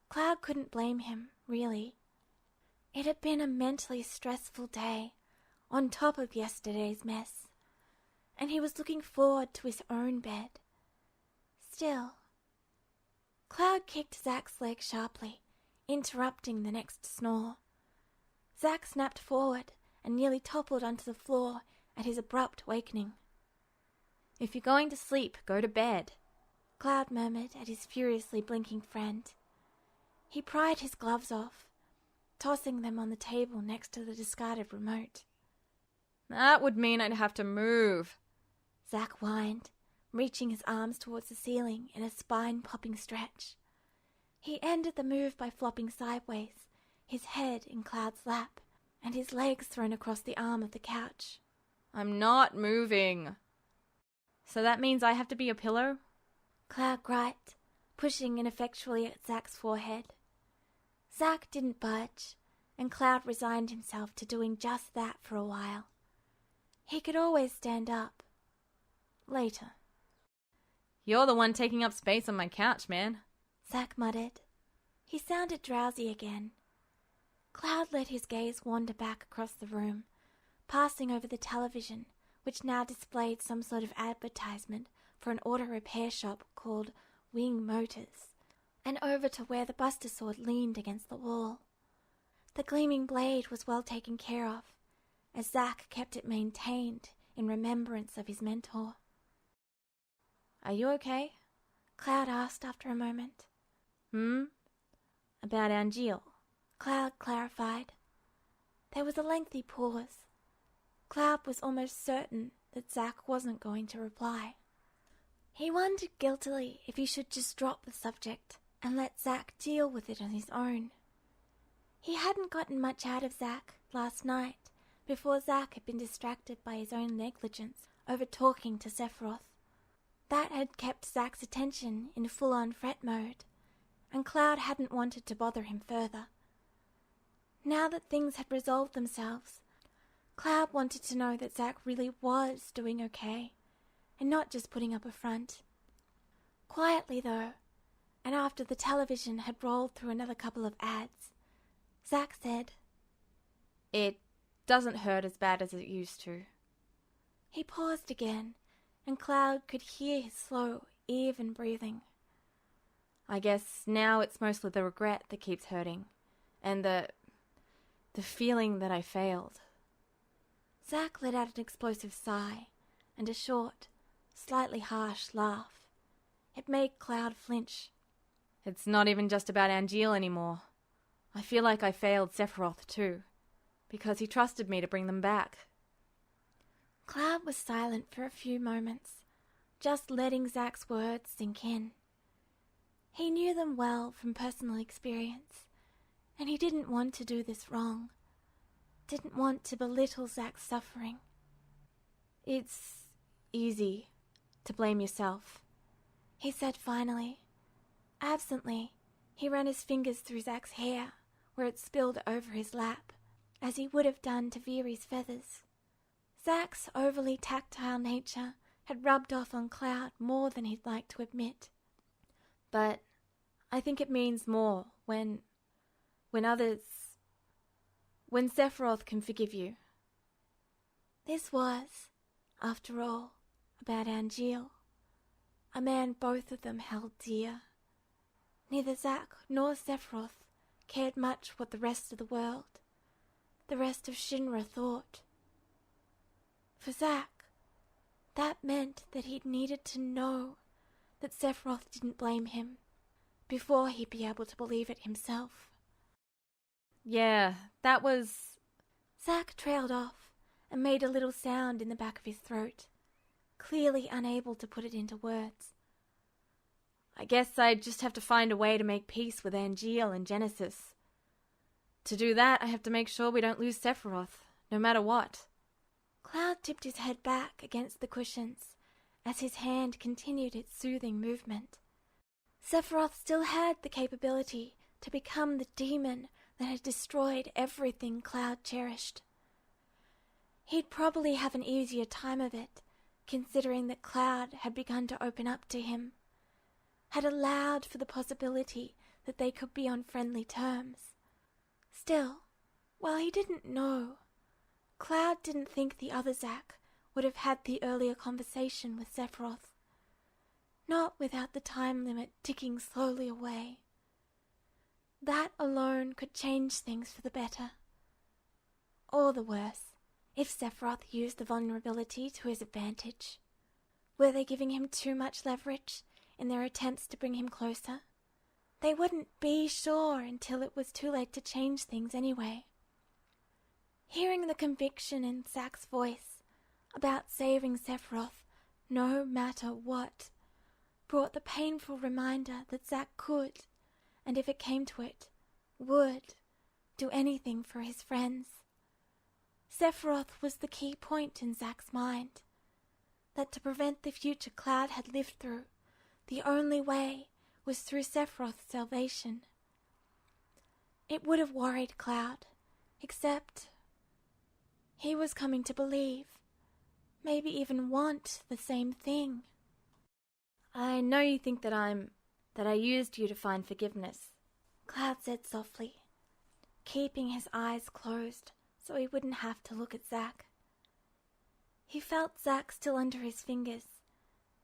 Cloud couldn't blame him, really. It had been a mentally stressful day, on top of yesterday's mess, and he was looking forward to his own bed. Still, Cloud kicked Zack's leg sharply, interrupting the next snore. Zack snapped forward and nearly toppled onto the floor at his abrupt wakening. "If you're going to sleep, go to bed," Cloud murmured at his furiously blinking friend. He pried his gloves off, tossing them on the table next to the discarded remote. "That would mean I'd have to move," Zack whined, reaching his arms towards the ceiling in a spine-popping stretch. He ended the move by flopping sideways, his head in Cloud's lap, and his legs thrown across the arm of the couch. "I'm not moving." "So that means I have to be a pillow?" Cloud griped, pushing ineffectually at Zack's forehead. Zack didn't budge, and Cloud resigned himself to doing just that for a while. He could always stand up. Later. "You're the one taking up space on my couch, man," Zack muttered. He sounded drowsy again. Cloud let his gaze wander back across the room, passing over the television, which now displayed some sort of advertisement for an auto repair shop called Wing Motors, and over to where the Buster Sword leaned against the wall. The gleaming blade was well taken care of, as Zack kept it maintained in remembrance of his mentor. "Are you okay?" Cloud asked after a moment. About Angeal?" Cloud clarified. There was a lengthy pause. Cloud was almost certain that Zack wasn't going to reply. He wondered guiltily if he should just drop the subject and let Zack deal with it on his own. He hadn't gotten much out of Zack last night before Zack had been distracted by his own negligence over talking to Sephiroth. That had kept Zack's attention in full-on fret mode, and Cloud hadn't wanted to bother him further. Now that things had resolved themselves, Cloud wanted to know that Zack really was doing okay, and not just putting up a front. Quietly, though, and after the television had rolled through another couple of ads, Zack said, "It doesn't hurt as bad as it used to." He paused again, and Cloud could hear his slow, even breathing. "I guess now it's mostly the regret that keeps hurting, and the feeling that I failed." Zack let out an explosive sigh, and a short, slightly harsh laugh. It made Cloud flinch. "It's not even just about Angeal anymore. I feel like I failed Sephiroth too, because he trusted me to bring them back." Cloud was silent for a few moments, just letting Zack's words sink in. He knew them well from personal experience, and he didn't want to do this wrong. Didn't want to belittle Zack's suffering. "It's easy to blame yourself," he said finally. Absently, he ran his fingers through Zack's hair, where it spilled over his lap, as he would have done to Viri's feathers. Zack's overly tactile nature had rubbed off on Cloud more than he'd like to admit. But I think it means more when Sephiroth can forgive you. This was, after all, about Angeal, a man both of them held dear. Neither Zack nor Sephiroth cared much what the rest of the world, the rest of Shinra thought. For Zack, that meant that he'd needed to know that Sephiroth didn't blame him before he'd be able to believe it himself. Yeah, that was... Zack trailed off and made a little sound in the back of his throat, clearly unable to put it into words. I guess I just have to find a way to make peace with Angeal and Genesis. To do that, I have to make sure we don't lose Sephiroth, no matter what. Cloud tipped his head back against the cushions as his hand continued its soothing movement. Sephiroth still had the capability to become the demon that had destroyed everything Cloud cherished. He'd probably have an easier time of it, considering that Cloud had begun to open up to him, had allowed for the possibility that they could be on friendly terms. Still, while he didn't know, Cloud didn't think the other Zack would have had the earlier conversation with Sephiroth. Not without the time limit ticking slowly away. That alone could change things for the better. Or the worse, if Sephiroth used the vulnerability to his advantage. Were they giving him too much leverage in their attempts to bring him closer? They wouldn't be sure until it was too late to change things anyway. Hearing the conviction in Zack's voice about saving Sephiroth no matter what brought the painful reminder that Zack could, and if it came to it, would, do anything for his friends. Sephiroth was the key point in Zack's mind, that to prevent the future Cloud had lived through, the only way was through Sephiroth's salvation. It would have worried Cloud, except he was coming to believe, maybe even want the same thing. I know you think that I used you to find forgiveness, Cloud said softly, keeping his eyes closed so he wouldn't have to look at Zack. He felt Zack still under his fingers,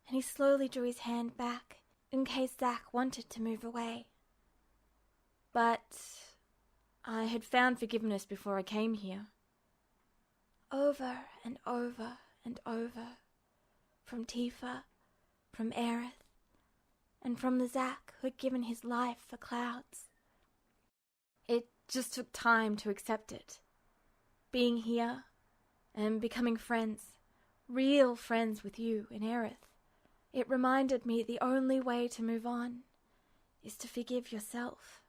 and he slowly drew his hand back in case Zack wanted to move away. But I had found forgiveness before I came here. Over and over and over, from Tifa, from Aerith, and from the Zack who had given his life for Cloud's. It just took time to accept it. Being here and becoming friends, real friends with you and Aerith. It reminded me the only way to move on is to forgive yourself.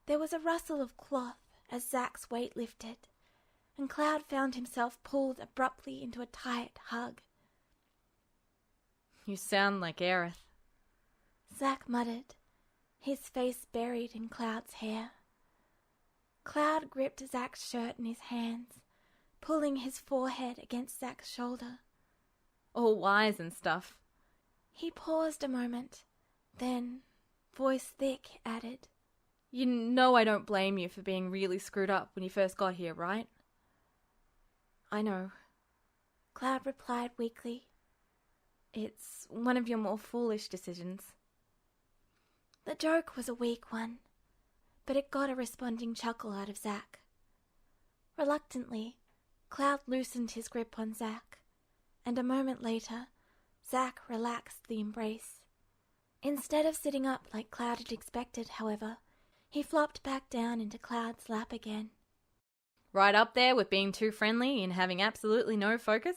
There was a rustle of cloth as Zack's weight lifted, and Cloud found himself pulled abruptly into a tight hug. You sound like Aerith, Zack muttered, his face buried in Cloud's hair. Cloud gripped Zack's shirt in his hands, pulling his forehead against Zack's shoulder. All wise and stuff. He paused a moment, then, voice thick, added, You know I don't blame you for being really screwed up when you first got here, right? I know, Cloud replied weakly. It's one of your more foolish decisions. The joke was a weak one, but it got a responding chuckle out of Zack. Reluctantly, Cloud loosened his grip on Zack, and a moment later, Zack relaxed the embrace. Instead of sitting up like Cloud had expected, however, he flopped back down into Cloud's lap again. Right up there with being too friendly and having absolutely no focus?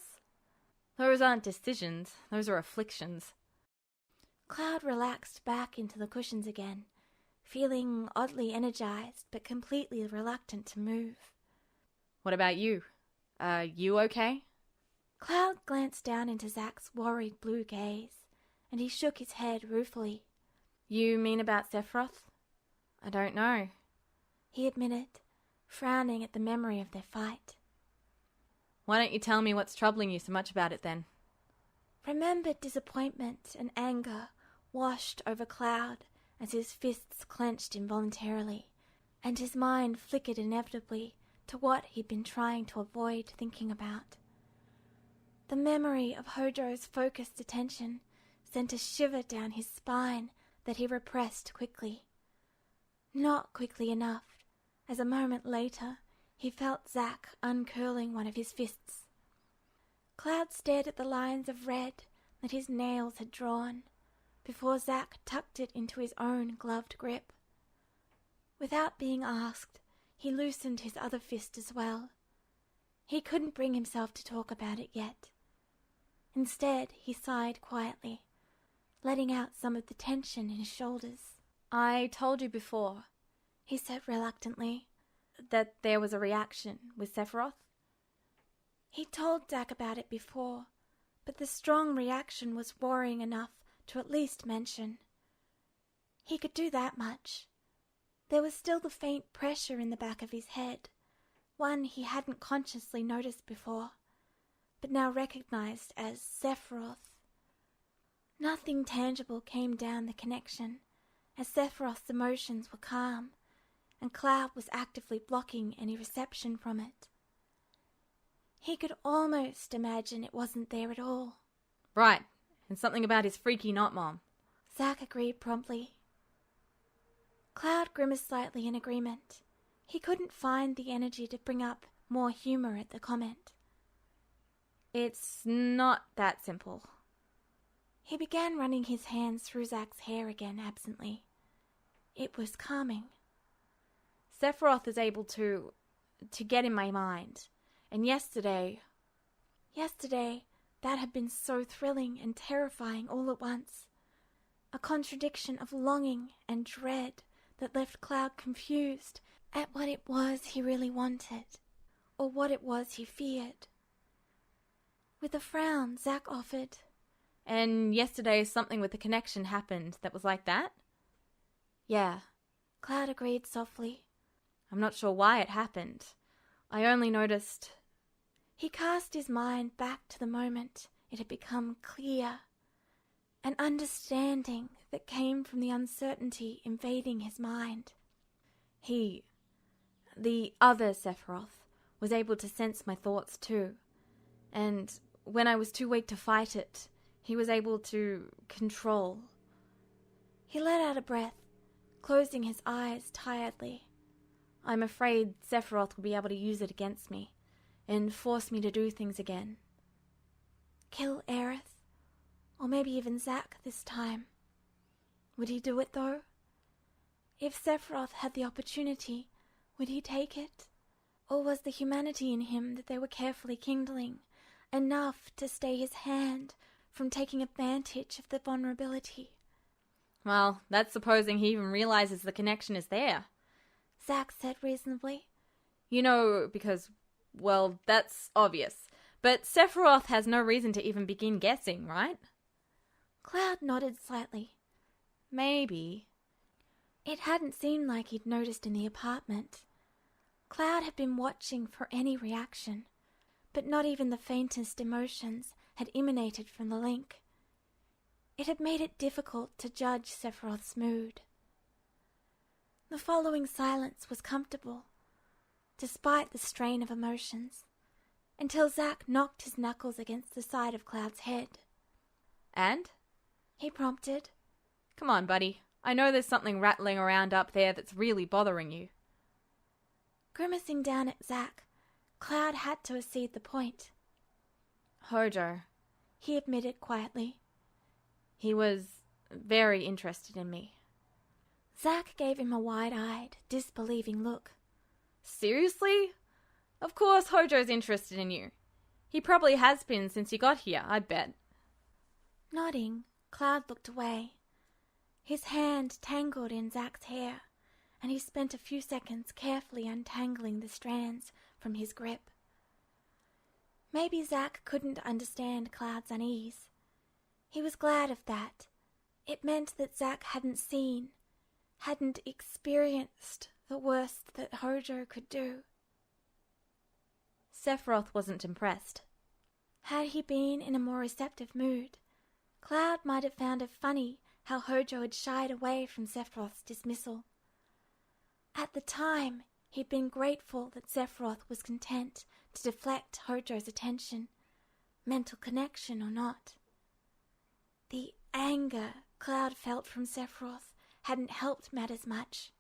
Those aren't decisions, those are afflictions. Cloud relaxed back into the cushions again, feeling oddly energized but completely reluctant to move. What about you? Are you okay? Cloud glanced down into Zack's worried blue gaze, and he shook his head ruefully. You mean about Sephiroth? I don't know, he admitted, frowning at the memory of their fight. Why don't you tell me what's troubling you so much about it then? Remembered disappointment and anger washed over Cloud as his fists clenched involuntarily, and his mind flickered inevitably to what he'd been trying to avoid thinking about. The memory of Hojo's focused attention sent a shiver down his spine that he repressed quickly. Not quickly enough, as a moment later he felt Zack uncurling one of his fists. Cloud stared at the lines of red that his nails had drawn, before Zack tucked it into his own gloved grip. Without being asked, he loosened his other fist as well. He couldn't bring himself to talk about it yet. Instead, he sighed quietly, letting out some of the tension in his shoulders. I told you before, he said reluctantly, that there was a reaction with Sephiroth. He told Zack about it before, but the strong reaction was worrying enough to at least mention. He could do that much. There was still the faint pressure in the back of his head, one he hadn't consciously noticed before, but now recognized as Sephiroth. Nothing tangible came down the connection, as Sephiroth's emotions were calm, and Cloud was actively blocking any reception from it. He could almost imagine it wasn't there at all. Right, and something about his freaky knot, Mom. Zack agreed promptly. Cloud grimaced slightly in agreement. He couldn't find the energy to bring up more humor at the comment. It's not that simple. He began running his hands through Zack's hair again absently. It was calming. Sephiroth is able to get in my mind. And yesterday, that had been so thrilling and terrifying all at once. A contradiction of longing and dread that left Cloud confused at what it was he really wanted, or what it was he feared. With a frown, Zack offered, And yesterday something with the connection happened that was like that? Yeah, Cloud agreed softly. I'm not sure why it happened. I only noticed... He cast his mind back to the moment it had become clear, an understanding that came from the uncertainty invading his mind. He, the other Sephiroth, was able to sense my thoughts too. And when I was too weak to fight it, he was able to control. He let out a breath, closing his eyes tiredly. I'm afraid Sephiroth will be able to use it against me and force me to do things again. Kill Aerith, or maybe even Zack this time. Would he do it though? If Sephiroth had the opportunity, would he take it? Or was the humanity in him that they were carefully kindling enough to stay his hand from taking advantage of the vulnerability? Well, that's supposing he even realizes the connection is there. Zack said reasonably. You know, because, well, that's obvious. But Sephiroth has no reason to even begin guessing, right? Cloud nodded slightly. Maybe. It hadn't seemed like he'd noticed in the apartment. Cloud had been watching for any reaction, but not even the faintest emotions had emanated from the link. It had made it difficult to judge Sephiroth's mood. The following silence was comfortable, despite the strain of emotions, until Zack knocked his knuckles against the side of Cloud's head. And? He prompted. Come on, buddy. I know there's something rattling around up there that's really bothering you. Grimacing down at Zack, Cloud had to accede the point. Hojo, he admitted quietly. He was very interested in me. Zack gave him a wide-eyed, disbelieving look. Seriously? Of course Hojo's interested in you. He probably has been since you got here, I bet. Nodding, Cloud looked away. His hand tangled in Zack's hair, and he spent a few seconds carefully untangling the strands from his grip. Maybe Zack couldn't understand Cloud's unease. He was glad of that. It meant that Zack hadn't seen, hadn't experienced the worst that Hojo could do. Sephiroth wasn't impressed. Had he been in a more receptive mood, Cloud might have found it funny how Hojo had shied away from Sephiroth's dismissal. At the time, he'd been grateful that Sephiroth was content to deflect Hojo's attention, mental connection or not. The anger Cloud felt from Sephiroth hadn't helped matters much.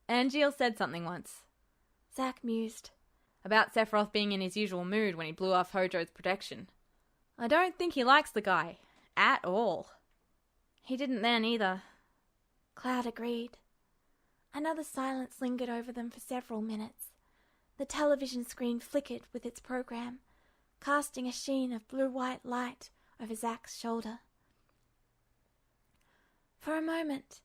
Angeal said something once, Zack mused. about Sephiroth being in his usual mood when he blew off Hojo's protection. I don't think he likes the guy. At all. He didn't then either. Cloud agreed. Another silence lingered over them for several minutes. The television screen flickered with its program, casting a sheen of blue-white light over Zack's shoulder. For a moment,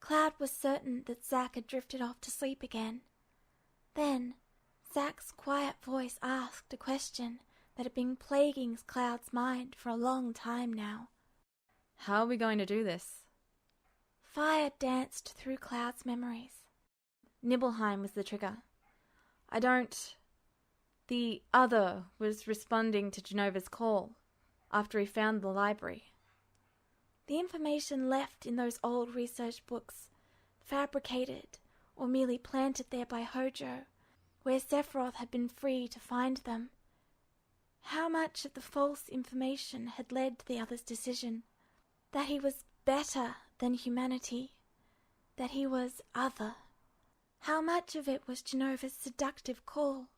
Cloud was certain that Zack had drifted off to sleep again. Then, Zack's quiet voice asked a question that had been plaguing Cloud's mind for a long time now. How are we going to do this? Fire danced through Cloud's memories. Nibelheim was the trigger. The other was responding to Genova's call after he found the library. The information left in those old research books, fabricated or merely planted there by Hojo, where Sephiroth had been free to find them. How much of the false information had led to the other's decision? That he was better than humanity, that he was other. How much of it was Genova's seductive call,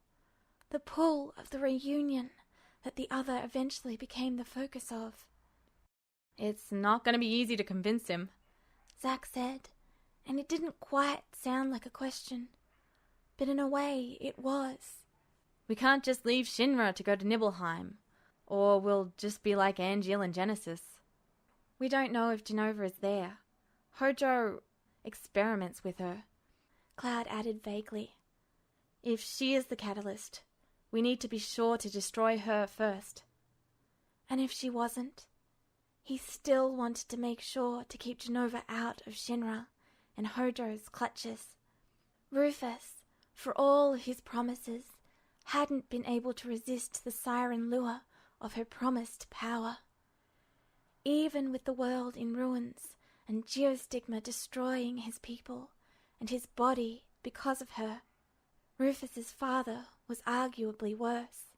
the pull of the reunion that the other eventually became the focus of? It's not going to be easy to convince him, Zack said, and it didn't quite sound like a question, but in a way it was. We can't just leave Shinra to go to Nibelheim, or we'll just be like Angeal and Genesis. We don't know if Genova is there. Hojo experiments with her, Cloud added vaguely. If she is the catalyst, we need to be sure to destroy her first. And if she wasn't? He still wanted to make sure to keep Genova out of Shinra and Hojo's clutches. Rufus, for all his promises, hadn't been able to resist the siren lure of her promised power. Even with the world in ruins and Geostigma destroying his people and his body because of her, Rufus's father was arguably worse.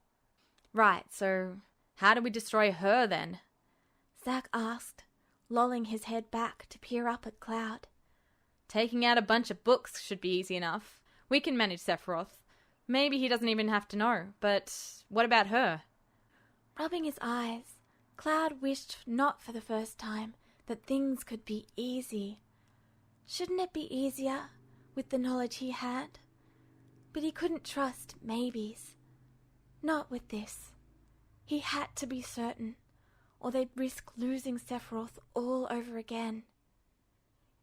Right, so how do we destroy her then? Zack asked, lolling his head back to peer up at Cloud. Taking out a bunch of books should be easy enough. We can manage Sephiroth. Maybe he doesn't even have to know, but what about her? Rubbing his eyes, Cloud wished not for the first time that things could be easy. Shouldn't it be easier with the knowledge he had? But he couldn't trust maybes. Not with this. He had to be certain, or they'd risk losing Sephiroth all over again.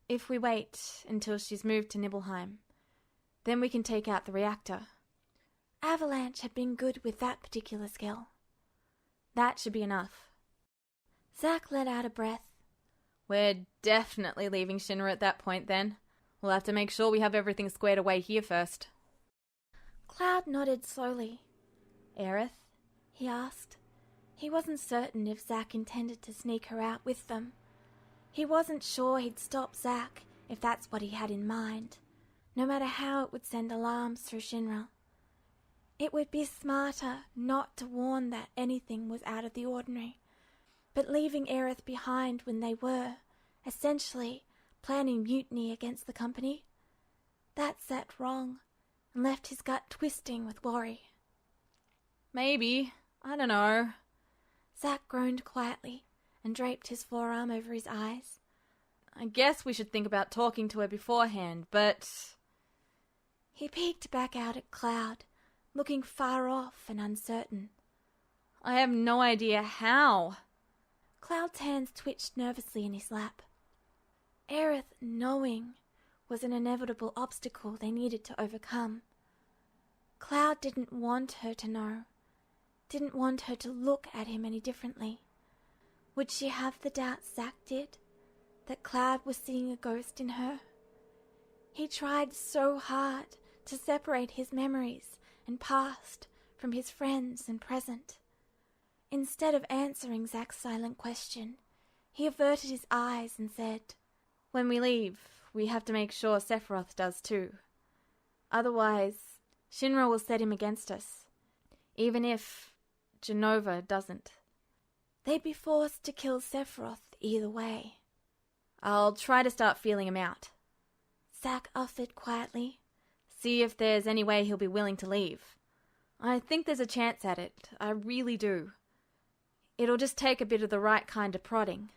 If we wait until she's moved to Nibelheim, then we can take out the reactor. Avalanche had been good with that particular skill. That should be enough. Zack let out a breath. We're definitely leaving Shinra at that point then. We'll have to make sure we have everything squared away here first. Cloud nodded slowly. Aerith? He asked. He wasn't certain if Zack intended to sneak her out with them. He wasn't sure he'd stop Zack if that's what he had in mind, no matter how it would send alarms through Shinra. It would be smarter not to warn that anything was out of the ordinary, but leaving Aerith behind when they were, essentially, planning mutiny against the company, that sat wrong and left his gut twisting with worry. Maybe. I don't know. Zack groaned quietly and draped his forearm over his eyes. I guess we should think about talking to her beforehand, but... He peeked back out at Cloud, looking far off and uncertain. I have no idea how. Cloud's hands twitched nervously in his lap. Aerith knowing was an inevitable obstacle they needed to overcome. Cloud didn't want her to know, didn't want her to look at him any differently. Would she have the doubts Zack did, that Cloud was seeing a ghost in her? He tried so hard to separate his memories and past from his friends and present. Instead of answering Zack's silent question, He averted his eyes and said, "When we leave, we have to make sure Sephiroth does too. Otherwise, Shinra will set him against us, even if Genova doesn't." "They'd be forced to kill Sephiroth either way." "I'll try to start feeling him out. Zack offered quietly. See if there's any way he'll be willing to leave. I think there's a chance at it. I really do. It'll just take a bit of the right kind of prodding."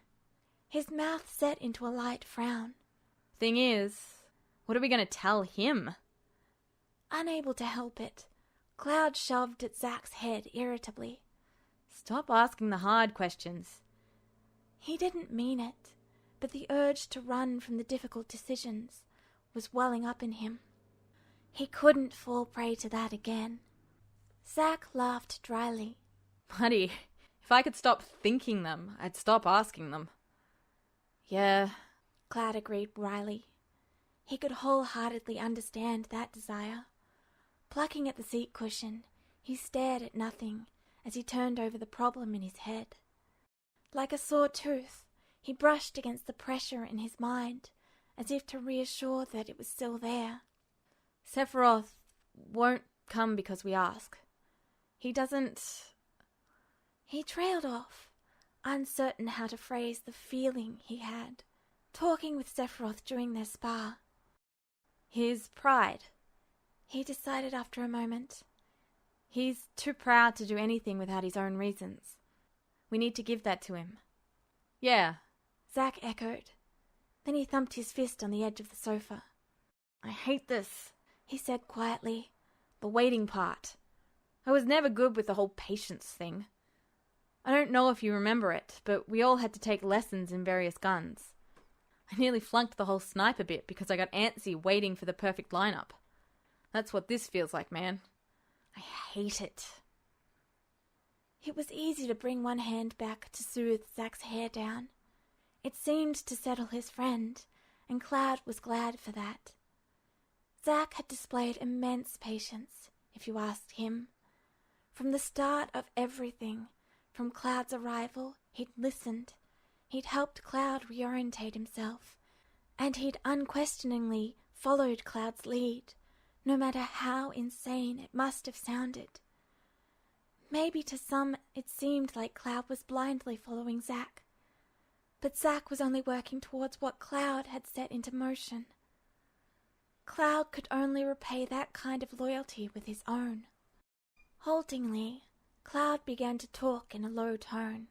His mouth set into a light frown. "Thing is, what are we going to tell him?" Unable to help it, Cloud shoved at Zack's head irritably. "Stop asking the hard questions." He didn't mean it, but the urge to run from the difficult decisions was welling up in him. He couldn't fall prey to that again. Zack laughed dryly. "Buddy, if I could stop thinking them, I'd stop asking them." "Yeah," Cloud agreed wryly. He could wholeheartedly understand that desire. Plucking at the seat cushion, he stared at nothing as he turned over the problem in his head. Like a sore tooth, he brushed against the pressure in his mind, as if to reassure that it was still there. Sephiroth won't come because we ask. He doesn't... He trailed off, uncertain how to phrase the feeling he had, talking with Sephiroth during their spar. His pride. He decided after a moment. He's too proud to do anything without his own reasons. We need to give that to him. "Yeah," Zack echoed. Then he thumped his fist on the edge of the sofa. "I hate this," he said quietly. "The waiting part. I was never good with the whole patience thing. I don't know if you remember it, but we all had to take lessons in various guns. I nearly flunked the whole sniper bit because I got antsy waiting for the perfect lineup. That's what this feels like, man. I hate it." It was easy to bring one hand back to soothe Zack's hair down. It seemed to settle his friend, and Cloud was glad for that. Zack had displayed immense patience, if you asked him. From the start of everything, from Cloud's arrival, he'd listened. He'd helped Cloud reorientate himself, and he'd unquestioningly followed Cloud's lead, no matter how insane it must have sounded. Maybe to some it seemed like Cloud was blindly following Zack, but Zack was only working towards what Cloud had set into motion. Cloud could only repay that kind of loyalty with his own. Haltingly, Cloud began to talk in a low tone.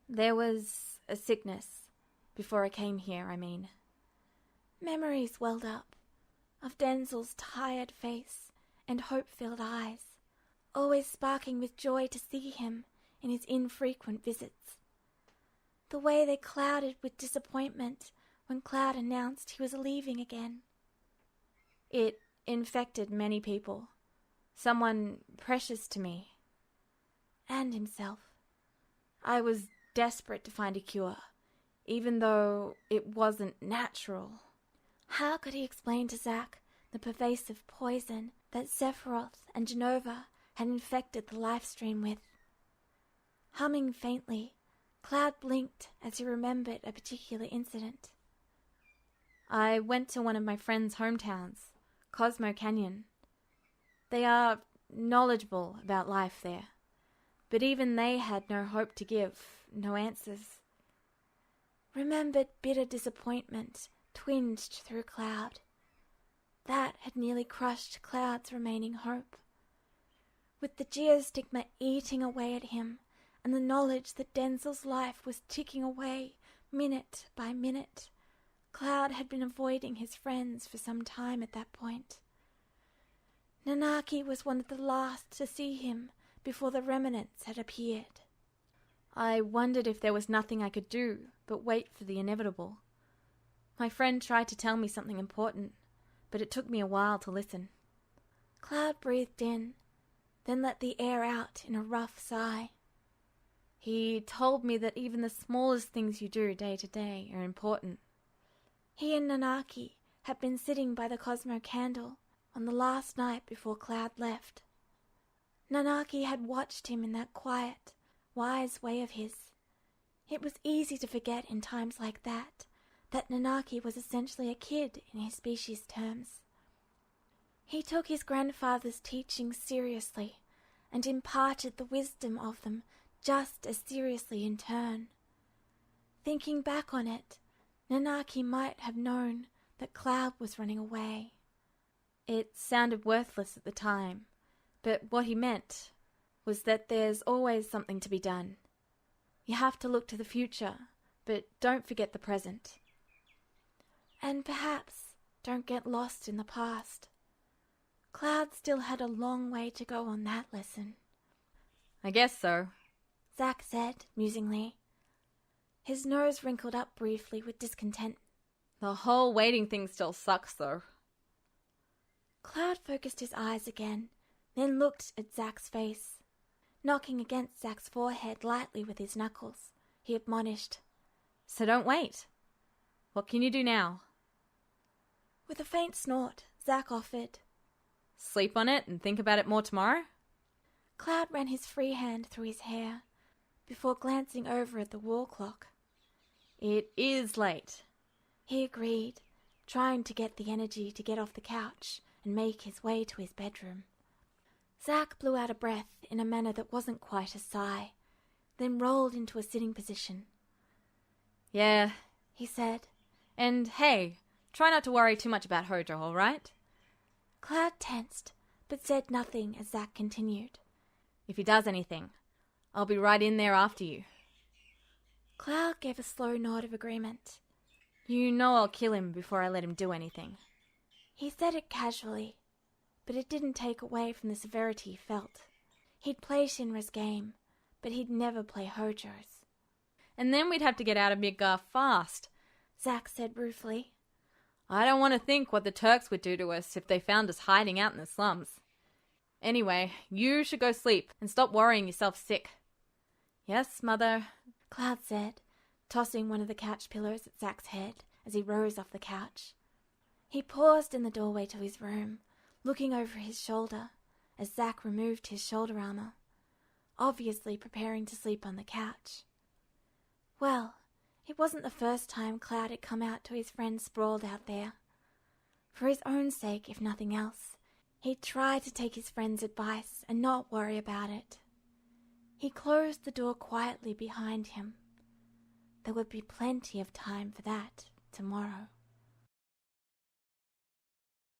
"There was a sickness before I came here, I mean." Memories welled up of Denzel's tired face and hope-filled eyes, always sparking with joy to see him in his infrequent visits. The way they clouded with disappointment when Cloud announced he was leaving again. It infected many people. Someone precious to me. And himself. I was desperate to find a cure, even though it wasn't natural. How could he explain to Zack the pervasive poison that Sephiroth and Genova had infected the life stream with? Humming faintly, Cloud blinked as he remembered a particular incident. "I went to one of my friends' hometowns, Cosmo Canyon. They are knowledgeable about life there, but even they had no hope to give, no answers." Remembered bitter disappointment twinged through Cloud. That had nearly crushed Cloud's remaining hope. With the geostigma eating away at him, and the knowledge that Denzel's life was ticking away minute by minute, Cloud had been avoiding his friends for some time at that point. Nanaki was one of the last to see him before the remnants had appeared. I wondered if there was nothing I could do but wait for the inevitable. My friend tried to tell me something important, but it took me a while to listen. Cloud breathed in, then let the air out in a rough sigh. He told me that even the smallest things you do day to day are important. He and Nanaki had been sitting by the Cosmo candle on the last night before Cloud left. Nanaki had watched him in that quiet, wise way of his, It was easy to forget in times like that Nanaki was essentially a kid in his species terms. He took his grandfather's teachings seriously and imparted the wisdom of them just as seriously in turn. Thinking back on it, Nanaki might have known that Cloud was running away. It sounded worthless at the time, but what he meant was that there's always something to be done. You have to look to the future, but don't forget the present. And perhaps don't get lost in the past. Cloud still had a long way to go on that lesson. I guess so, Zack said musingly. His nose wrinkled up briefly with discontent. The whole waiting thing still sucks, though. Cloud focused his eyes again, then looked at Zack's face. Knocking against Zack's forehead lightly with his knuckles, he admonished, So don't wait. What can you do now? With a faint snort, Zack offered, Sleep on it and think about it more tomorrow? Cloud ran his free hand through his hair, before glancing over at the wall clock. It is late, he agreed, trying to get the energy to get off the couch and make his way to his bedroom. Zack blew out a breath in a manner that wasn't quite a sigh, then rolled into a sitting position. Yeah, he said. And hey, try not to worry too much about Hojo, all right? Cloud tensed, but said nothing as Zack continued. If he does anything, I'll be right in there after you. Cloud gave a slow nod of agreement. You know I'll kill him before I let him do anything. He said it casually, but it didn't take away from the severity he felt. He'd play Shinra's game, but he'd never play Hojo's. And then we'd have to get out of Midgar fast, Zack said ruefully. I don't want to think what the Turks would do to us if they found us hiding out in the slums. Anyway, you should go sleep and stop worrying yourself sick. Yes, Mother, Cloud said, tossing one of the couch pillows at Zack's head as he rose off the couch. He paused in the doorway to his room, looking over his shoulder as Zack removed his shoulder armor, obviously preparing to sleep on the couch. Well, it wasn't the first time Cloud had come out to his friend sprawled out there. For his own sake, if nothing else, he'd try to take his friend's advice and not worry about it. He closed the door quietly behind him. There would be plenty of time for that tomorrow.